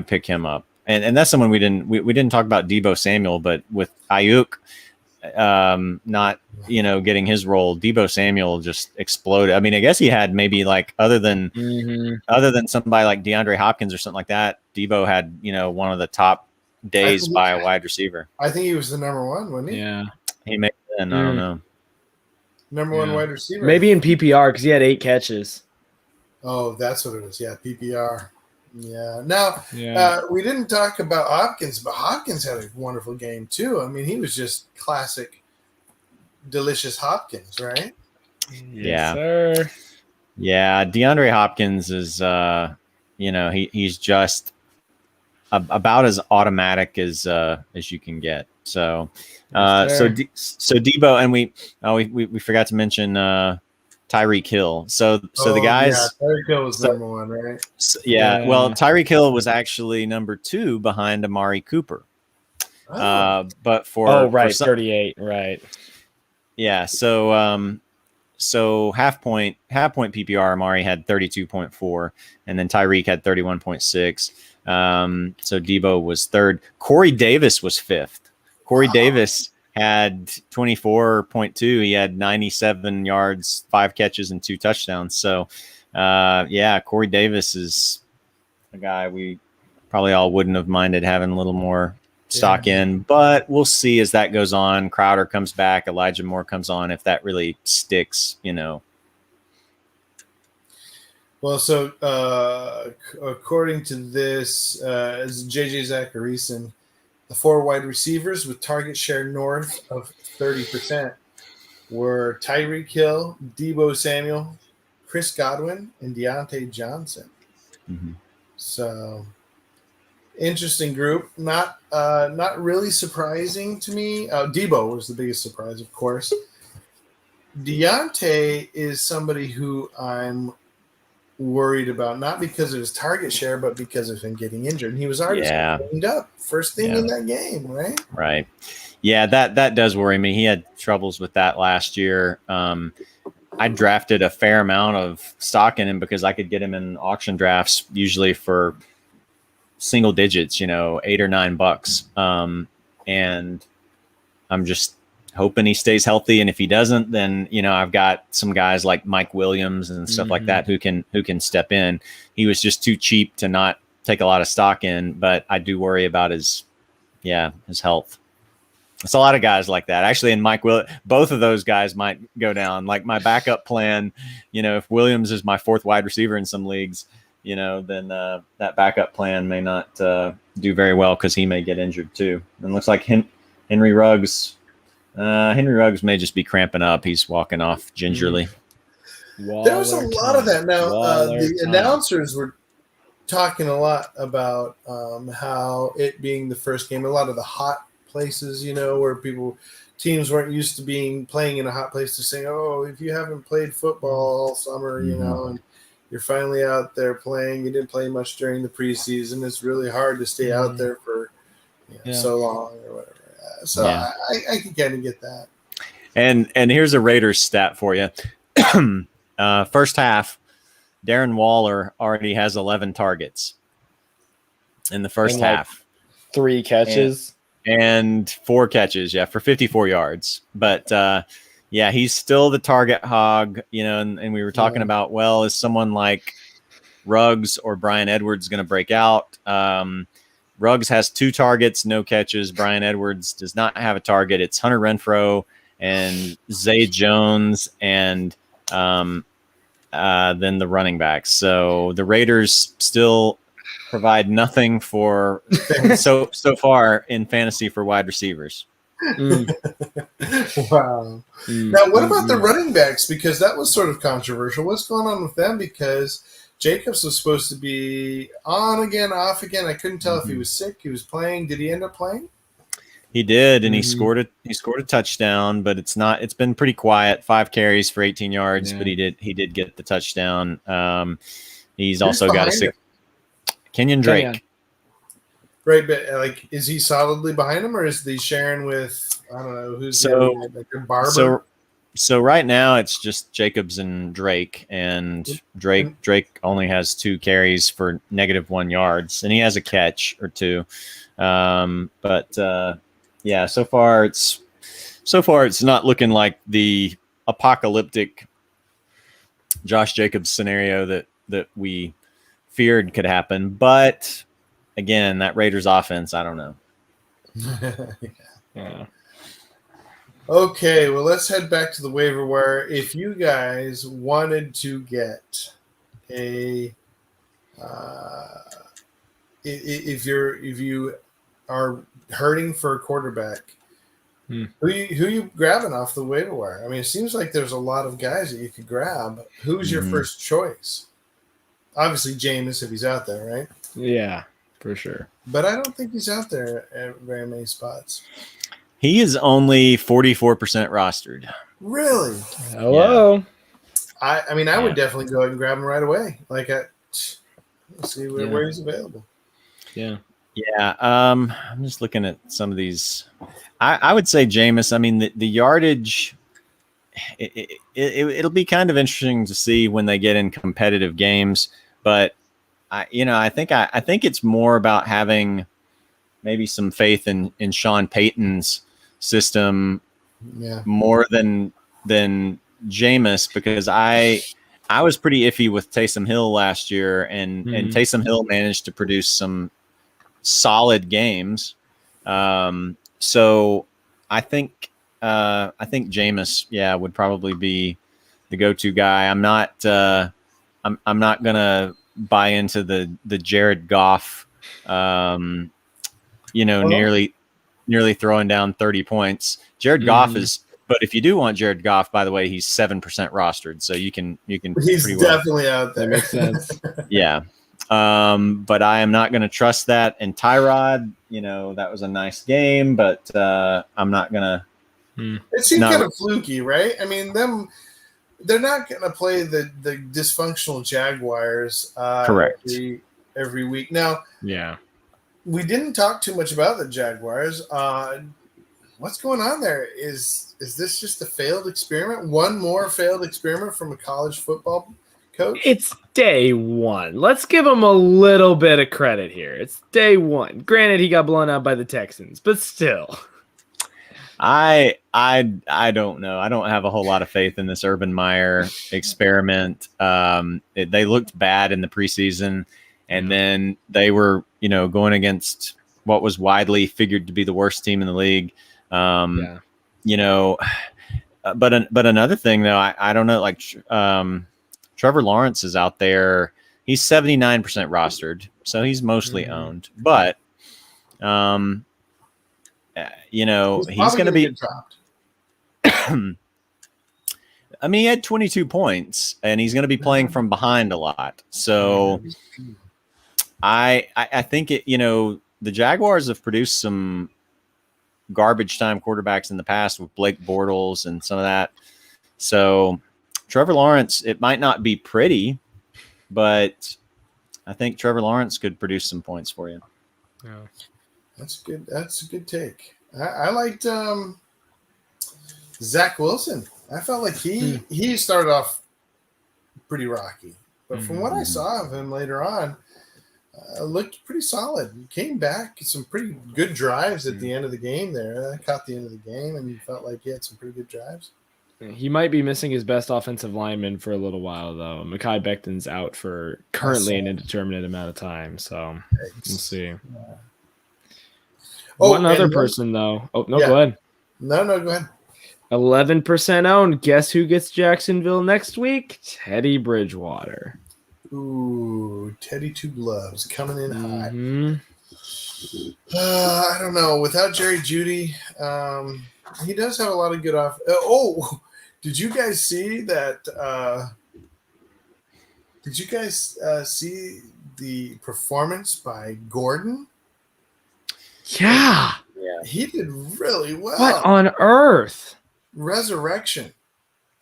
pick him up, and that's someone we didn't talk about Deebo Samuel, but with Ayuk, not getting his role, Deebo Samuel just exploded. I mean, I guess he had maybe like other than somebody like DeAndre Hopkins or something like that. Deebo had one of the top days by a wide receiver. I think he was the number 1, wasn't he? Yeah, he may have been. I don't know. Number 1 wide receiver. Maybe in PPR because he had 8 catches. Oh, that's what it is. Yeah, PPR. Yeah. Now, we didn't talk about Hopkins, but Hopkins had a wonderful game too. I mean, he was just classic, delicious Hopkins, right? Yeah. Sir. Yeah, DeAndre Hopkins is, he's just about as automatic as you can get. So, so Deebo, and we forgot to mention Tyreek Hill. So the guys, Tyreek Hill was number one, right? Well, Tyreek Hill was actually number 2 behind Amari Cooper. But for 38, right? Yeah, so half point PPR, Amari had 32.4, and then Tyreek had 31.6. So Debo was third. Corey Davis was fifth. Corey Davis had 24.2. He had 97 yards, 5 catches, and 2 touchdowns. So, Corey Davis is a guy we probably all wouldn't have minded having a little more stock in, but we'll see as that goes on. Crowder comes back, Elijah Moore comes on, if that really sticks, Well, so according to this, as JJ Zacharyson, the 4 wide receivers with target share north of 30% were Tyreek Hill, Debo Samuel, Chris Godwin, and Deontay Johnson. Mm-hmm. So interesting group. Not really surprising to me. Debo was the biggest surprise, of course. Deontay is somebody who I'm worried about, not because of his target share, but because of him getting injured. And he was already cleaned up first thing in that game, right? Right. Yeah, that does worry me. He had troubles with that last year. I drafted a fair amount of stock in him because I could get him in auction drafts usually for single digits, $8 or $9. And I'm just hoping he stays healthy. And if he doesn't, then, I've got some guys like Mike Williams and stuff like that who can step in. He was just too cheap to not take a lot of stock in, but I do worry about his health. It's a lot of guys like that. Actually, and both of those guys might go down. Like my backup plan, if Williams is my 4th wide receiver in some leagues, then that backup plan may not do very well because he may get injured too. And it looks like Henry Ruggs may just be cramping up. He's walking off gingerly. There was a lot of that. Now, the announcers were talking a lot about how it being the first game, a lot of the hot places, where teams weren't used to playing in a hot place, to saying, oh, if you haven't played football all summer, and you're finally out there playing, you didn't play much during the preseason, it's really hard to stay out there for so long or whatever. So I can kind of get that. And here's a Raiders stat for you. First half, Darren Waller already has 11 targets in the first half. 3 catches. And 4 catches, for 54 yards. But, he's still the target hog, and we were talking about, is someone like Ruggs or Bryan Edwards going to break out? Ruggs has 2 targets, no catches. Bryan Edwards does not have a target. It's Hunter Renfrow and Zay Jones and then the running backs. So the Raiders still provide nothing for so far in fantasy for wide receivers. Wow. Now, what about the running backs? Because that was sort of controversial. What's going on with them? Because Jacobs was supposed to be on again, off again. I couldn't tell if he was sick. He was playing. Did he end up playing? He did, and he scored a touchdown, but it's been pretty quiet. 5 carries for 18 yards, but he did get the touchdown. He's also got a Kenyon Drake. Right, but is he solidly behind him, or is he sharing with, I don't know, who's Barber? So right now it's just Jacobs and Drake, and Drake only has 2 carries for -1 yards, and he has a catch or 2. So far it's not looking like the apocalyptic Josh Jacobs scenario that we feared could happen. But again, that Raiders offense, I don't know. Yeah. Okay, well, let's head back to the waiver wire. If you guys wanted to get if you are hurting for a quarterback, who you grabbing off the waiver wire? I mean, it seems like there's a lot of guys that you could grab. Who's your first choice? Obviously, Jameis, if he's out there, right? Yeah, for sure. But I don't think he's out there at very many spots. He is only 44% rostered. Really? Hello. I mean, I would definitely go ahead and grab him right away. Like, let's see where he's available. Yeah. Yeah. I'm just looking at some of these. I would say Jameis. I mean, the yardage. It'll be kind of interesting to see when they get in competitive games, but I think it's more about having maybe some faith in Sean Payton's system, more than Jameis, because I was pretty iffy with Taysom Hill last year, and Taysom Hill managed to produce some solid games. So I think Jameis, would probably be the go-to guy. I'm not gonna buy into the Jared Goff, nearly throwing down 30 points. Jared Goff is, but if you do want Jared Goff, by the way, he's 7% rostered, so you can. He's pretty definitely out there. That makes sense. Yeah. But I am not going to trust that. And Tyrod, that was a nice game, but I'm not going to. It seemed kind of fluky, right? I mean, they're not going to play the dysfunctional Jaguars correct every week. Now, we didn't talk too much about the Jaguars. What's going on there? Is this just a failed experiment? One more failed experiment from a college football coach? It's day one. Let's give him a little bit of credit here. It's day one. Granted, he got blown out by the Texans, but still. I don't know. I don't have a whole lot of faith in this Urban Meyer experiment. They looked bad in the preseason, and then they were, going against what was widely figured to be the worst team in the league. But another thing though, I don't know, like Trevor Lawrence is out there. He's 79% rostered, so he's mostly owned. But he's going to be dropped. I mean, he had 22 points, and he's going to be playing from behind a lot. So I think the Jaguars have produced some garbage time quarterbacks in the past with Blake Bortles and some of that. So Trevor Lawrence, it might not be pretty, but I think Trevor Lawrence could produce some points for you. Yeah. That's good. That's a good take. I liked Zach Wilson. I felt like he started off pretty rocky, but from what I saw of him later on, looked pretty solid. He came back some pretty good drives at the end of the game there. I caught the end of the game and felt like he had some pretty good drives. He might be missing his best offensive lineman for a little while, though. Mekhi Becton's out for currently an indeterminate amount of time, so we'll see. One other person, though. Oh, no, go ahead. No, go ahead. 11% owned. Guess who gets Jacksonville next week? Teddy Bridgewater. Ooh, Teddy Two Gloves coming in hot. I don't know. Without Jerry Jeudy, he does have a lot of good off. Did you guys see that? Did you guys see the performance by Gordon? Yeah. He did really well. What on earth? Resurrection.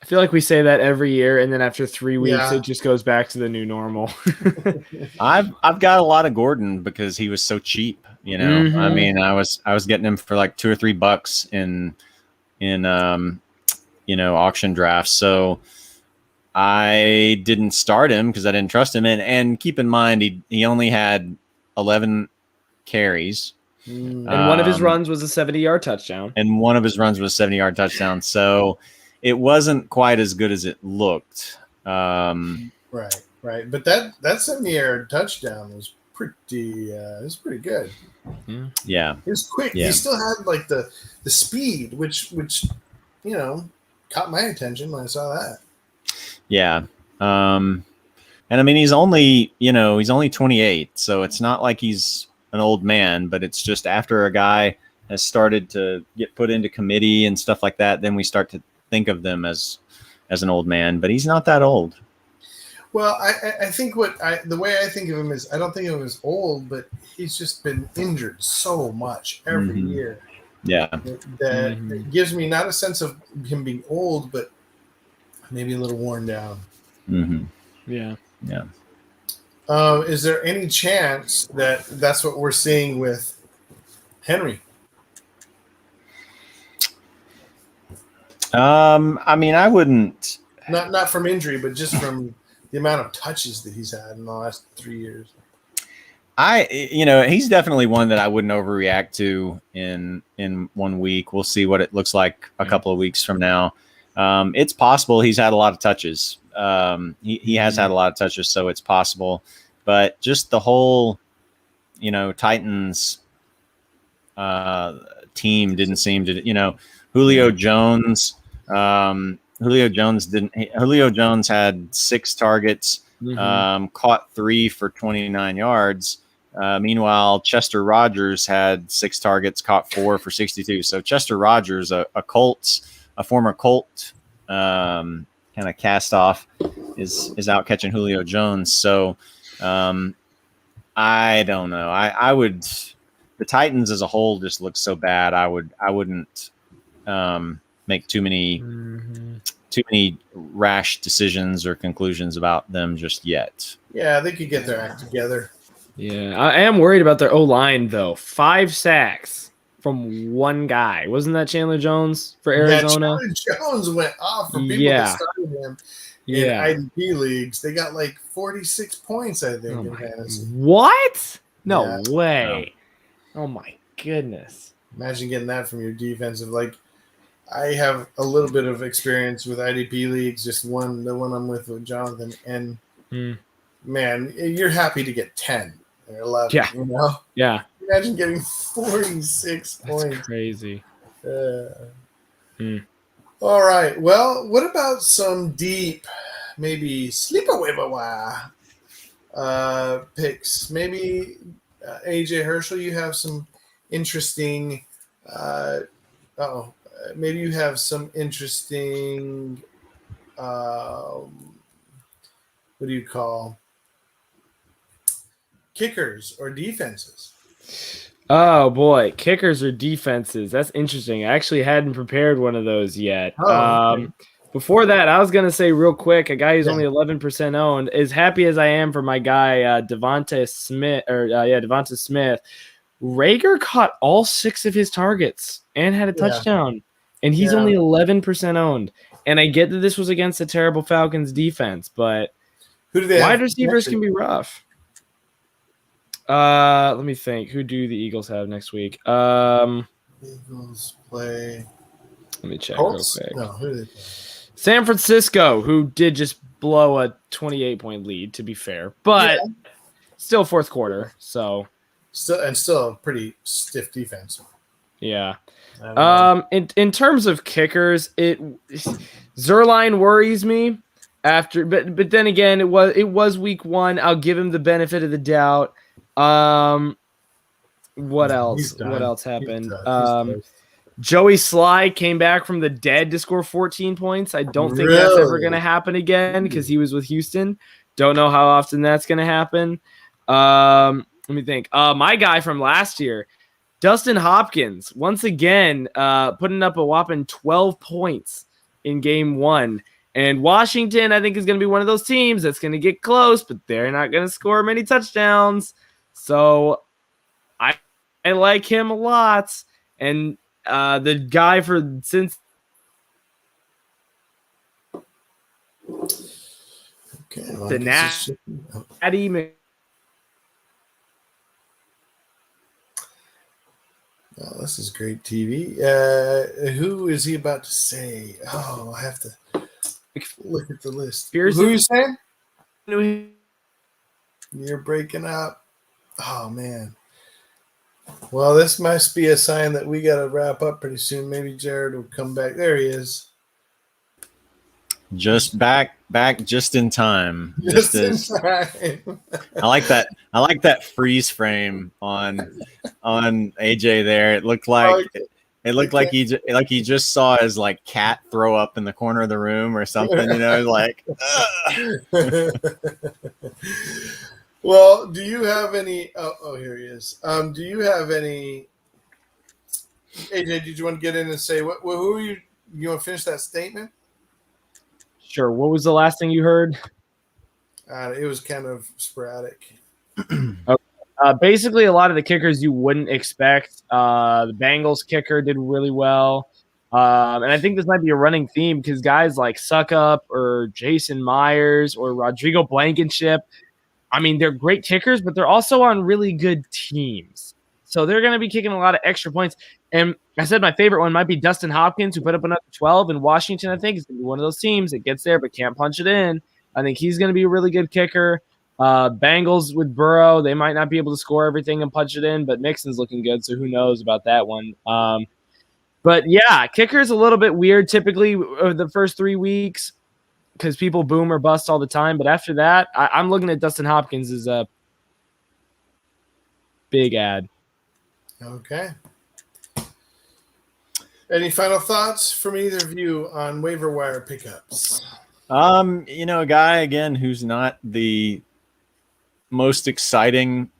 I feel like we say that every year, and then after 3 weeks, it just goes back to the new normal. I've got a lot of Gordon because he was so cheap. I mean, I was getting him for like $2 or $3 in auction drafts. So I didn't start him because I didn't trust him. And keep in mind, he only had 11 carries. And one of his runs was a 70-yard touchdown. So it wasn't quite as good as it looked. Right. But that 70-yard touchdown was pretty good. Yeah. It was quick. Yeah. He still had like the speed, which caught my attention when I saw that. Yeah. And I mean, he's only 28, so it's not like he's an old man, but it's just after a guy has started to get put into committee and stuff like that, then we start to think of them as an old man, but he's not that old. Well, I think the way I think of him is I don't think of him as old, but he's just been injured so much every year. Yeah. That gives me not a sense of him being old, but maybe a little worn down. Mm-hmm. Yeah. Yeah. Is there any chance that that's what we're seeing with Henry? I mean, I wouldn't. Not from injury, but just from the amount of touches that he's had in the last 3 years. He's definitely one that I wouldn't overreact to in 1 week. We'll see what it looks like a couple of weeks from now. It's possible he's had a lot of touches. He has had a lot of touches, so it's possible. But just the whole, Titans team didn't seem to, Julio Jones. Julio Jones had 6 targets, caught 3 for 29 yards. Meanwhile, Chester Rogers had 6 targets, caught 4 for 62. So Chester Rogers, a former Colt, kind of cast off, is out catching Julio Jones. So I don't know. I would. The Titans as a whole just look so bad. I wouldn't make too many rash decisions or conclusions about them just yet. Yeah, they could get their act together. Yeah, I am worried about their O-line, though. 5 sacks from one guy. Wasn't that Chandler Jones for Arizona? Yeah, Chandler Jones went off for people that started him in IDP leagues. They got like 46 points, I think, in fantasy. What? No way. No. Oh, my goodness. Imagine getting that from your defensive. Like, I have a little bit of experience with IDP leagues, just the one I'm with Jonathan, and man, you're happy to get 10 or 11. Yeah. Yeah. Imagine getting 46 points. That's crazy. All right. Well, what about some deep, maybe sleeper waiver wire picks? Maybe AJ Herschel, you have some interesting. Maybe you have some interesting. What do you call kickers or defenses? Oh boy, kickers or defenses. That's interesting. I actually hadn't prepared one of those yet. Okay. Before that, I was gonna say real quick, a guy who's only 11% owned. As happy as I am for my guy Devonta Smith, Rager caught all 6 of his targets and had a touchdown, and he's only 11% owned. And I get that this was against a terrible Falcons defense, but who do they wide receivers can be rough. Let me think. Who do the Eagles have next week? Eagles play. Let me check Colts? real quick. No, who do they play? San Francisco, who did just blow a 28-point lead, to be fair, but still fourth quarter. So still a pretty stiff defense. Yeah. In terms of kickers, Zerline worries me after, but then again, it was week 1. I'll give him the benefit of the doubt. What else? What else happened? Joey Sly came back from the dead to score 14 points. I don't think that's ever going to happen again because he was with Houston. Don't know how often that's going to happen. Let me think. My guy from last year, Dustin Hopkins, once again, putting up a whopping 12 points in game 1. And Washington, I think, is going to be one of those teams that's going to get close, but they're not going to score many touchdowns. So I like him a lot. And the guy for since. Okay, well, the Natty. Oh, this is great TV. Who is he about to say? Oh, I have to look at the list. Who are you saying? You're breaking up. Oh, man. Well, this must be a sign that we got to wrap up pretty soon. Maybe Jared will come back. There he is. Just back just in time. Just in time. I like that freeze frame on AJ there. It looked like he just saw his like cat throw up in the corner of the room or something, like. Well, do you have any? Oh, here he is. Do you have any? AJ, did you want to get in and say who are you? You want to finish that statement? Sure. What was the last thing you heard? It was kind of sporadic. Basically, a lot of the kickers you wouldn't expect. The Bengals kicker did really well. And I think this might be a running theme because guys like Suckup or Jason Myers or Rodrigo Blankenship, I mean, they're great kickers, but they're also on really good teams. So they're going to be kicking a lot of extra points. And I said my favorite one might be Dustin Hopkins, who put up another 12 in Washington. I think is going to be one of those teams that gets there but can't punch it in. I think he's going to be a really good kicker. Bengals with Burrow, they might not be able to score everything and punch it in, but Mixon's looking good, so who knows about that one. But yeah, kicker's a little bit weird typically the first 3 weeks because people boom or bust all the time. But after that, I'm looking at Dustin Hopkins as a big ad. Okay. Any final thoughts from either of you on waiver wire pickups? A guy again who's not the most exciting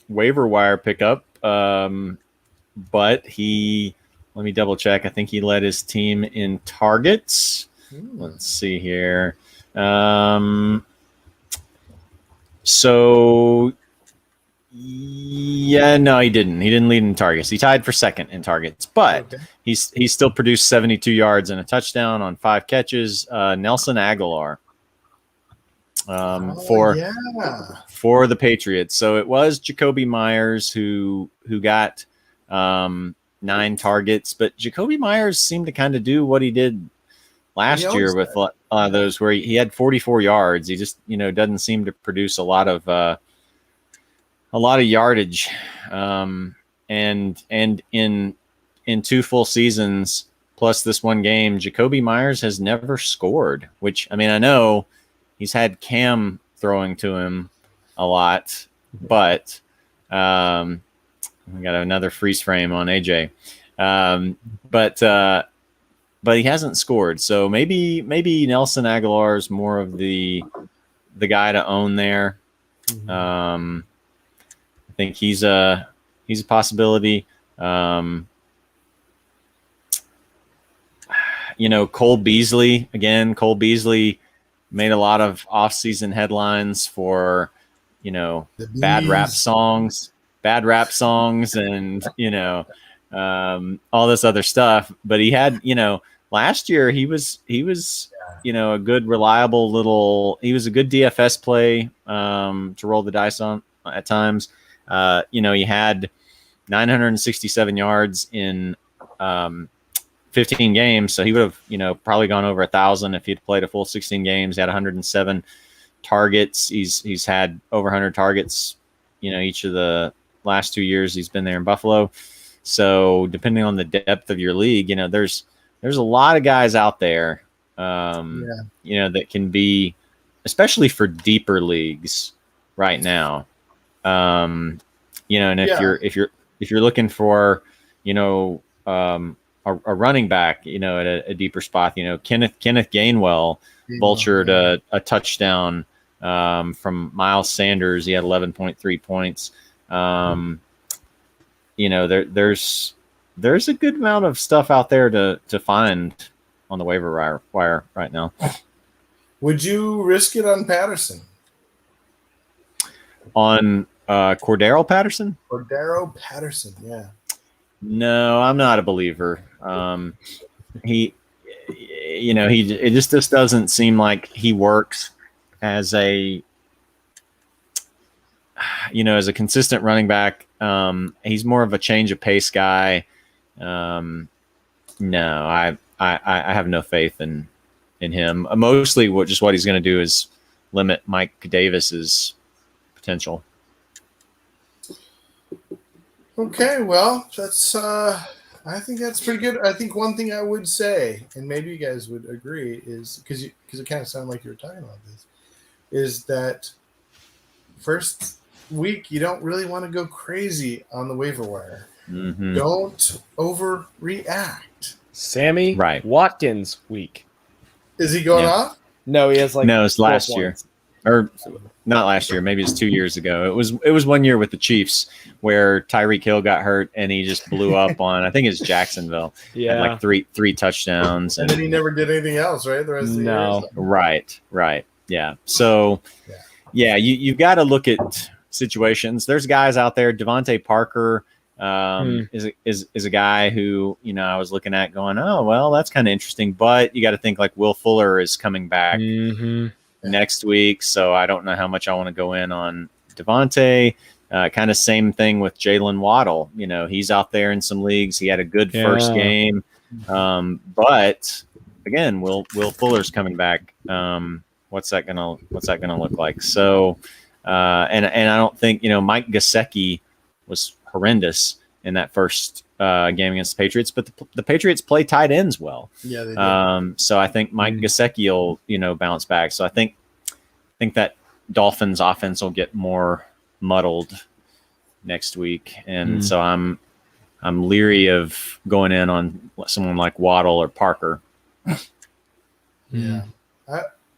waiver wire pickup, but let me double check. I think he led his team in targets. Let's see here. So yeah, no, he didn't. He didn't lead in targets. He tied for second in targets, but he still produced 72 yards and a touchdown on 5 catches. Nelson Aguilar for the Patriots. So it was Jacoby Myers who got 9 targets, but Jacoby Myers seemed to kind of do what he did last year with those where he had 44 yards. He just doesn't seem to produce a lot of yardage, and in 2 full seasons plus this one game, Jacoby Myers has never scored. Which I know he's had Cam throwing to him a lot, but we got another freeze frame on AJ, but he hasn't scored. So maybe Nelson Aguilar is more of the guy to own there. I think he's a possibility. Cole Beasley again. Cole Beasley made a lot of off-season headlines for bad rap songs, and all this other stuff. But he had last year he was a good reliable he was a good DFS play to roll the dice on at times. He had 967 yards in 15 games, so he would have probably gone over 1,000 if he'd played a full 16 games. He had 107 targets. He's had over 100 targets each of the last 2 years he's been there in Buffalo. So depending on the depth of your league, there's a lot of guys out there that can be, especially for deeper leagues right now. And if you're looking for, a running back, at a deeper spot, Kenneth Gainwell vultured a touchdown from Miles Sanders. He had 11.3 points. There's a good amount of stuff out there to find on the waiver wire right now. Would you risk it on Patterson? On Cordero Patterson? Cordero Patterson, yeah. No, I'm not a believer. It just doesn't seem like he works as a consistent running back. He's more of a change of pace guy. No, I have no faith in him. Mostly what he's going to do is limit Mike Davis's potential. Okay, well, that's I think that's pretty good. I think one thing I would say, and maybe you guys would agree, is because it kind of sounded like you were talking about this, is that first week you don't really want to go crazy on the waiver wire. Mm-hmm. Don't overreact. Sammy Watkins week. Is he going off? No, he has it's last year. or not last year, maybe it's 2 years ago. It was 1 year with the Chiefs where Tyreek Hill got hurt and he just blew up on, I think it's Jacksonville. Yeah. Had like three touchdowns. And then he never did anything else, right? The rest of the year. Right. Yeah. So, yeah, you've got to look at situations. There's guys out there. Devontae Parker is a guy who, I was looking at going, oh, well, that's kind of interesting. But you got to think like Will Fuller is coming back next week. So I don't know how much I want to go in on Devontae. Kind of same thing with Jalen Waddle. He's out there in some leagues. He had a good first game. But again, Will Fuller's coming back. What's that gonna look like? So, and I don't think Mike Gesicki was horrendous in that first game against the Patriots, but the Patriots play tight ends well. Yeah, they do. So I think Mike Gesicki will bounce back. So I think that Dolphins offense will get more muddled next week, and so I'm leery of going in on someone like Waddle or Parker. Yeah.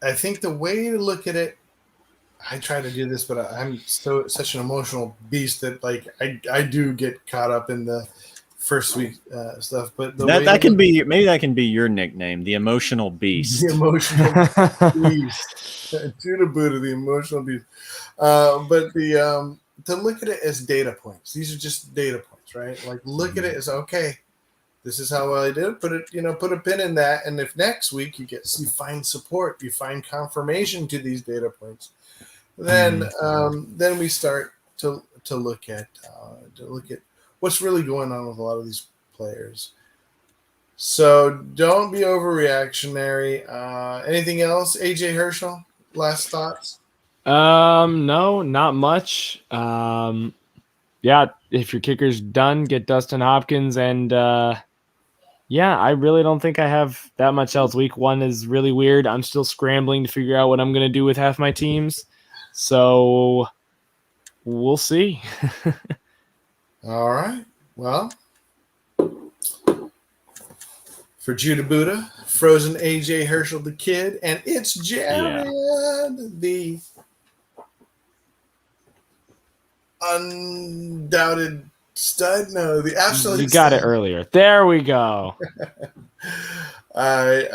I think the way to look at it, I try to do this, but I'm such an emotional beast that like I do get caught up in the first week stuff. But that can be your nickname, the emotional beast. The emotional beast, Judah Buddha, the emotional beast. But to look at it as data points. These are just data points, right? Like look at it as okay. This is how well I did. Put a pin in that, and if next week you find support, you find confirmation to these data points, then we start to look at what's really going on with a lot of these players. So don't be overreactionary. Anything else, AJ Herschel? Last thoughts? No, not much. Yeah, if your kicker's done, get Dustin Hopkins and. Yeah, I really don't think I have that much else. Week 1 is really weird. I'm still scrambling to figure out what I'm going to do with half my teams. So we'll see. All right. Well, for Judah Buddha, Frozen AJ Herschel the Kid, and it's Jared, the undoubted stud? No, the absolute. You got it earlier. There we go. All right.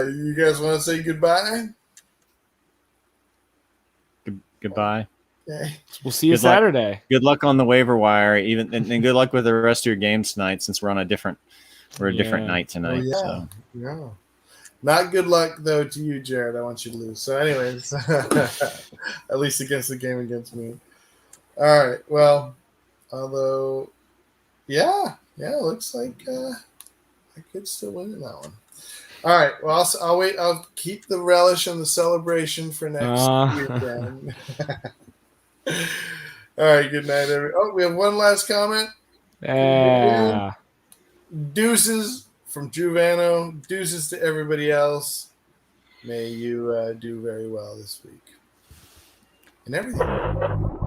You guys want to say goodbye? Goodbye. Okay. We'll see you Saturday. Good luck on the waiver wire, and good luck with the rest of your games tonight. Since we're on a different night tonight. So. Yeah. Not good luck though to you, Jared. I want you to lose. So, anyways, at least against the game against me. All right. Well. Although, yeah, looks like I could still win in that one. All right, well, I'll wait. I'll keep the relish and the celebration for next weekend. All right, good night, everyone. Oh, we have one last comment. Yeah. Deuces from Juvano. Deuces to everybody else. May you do very well this week. And everything.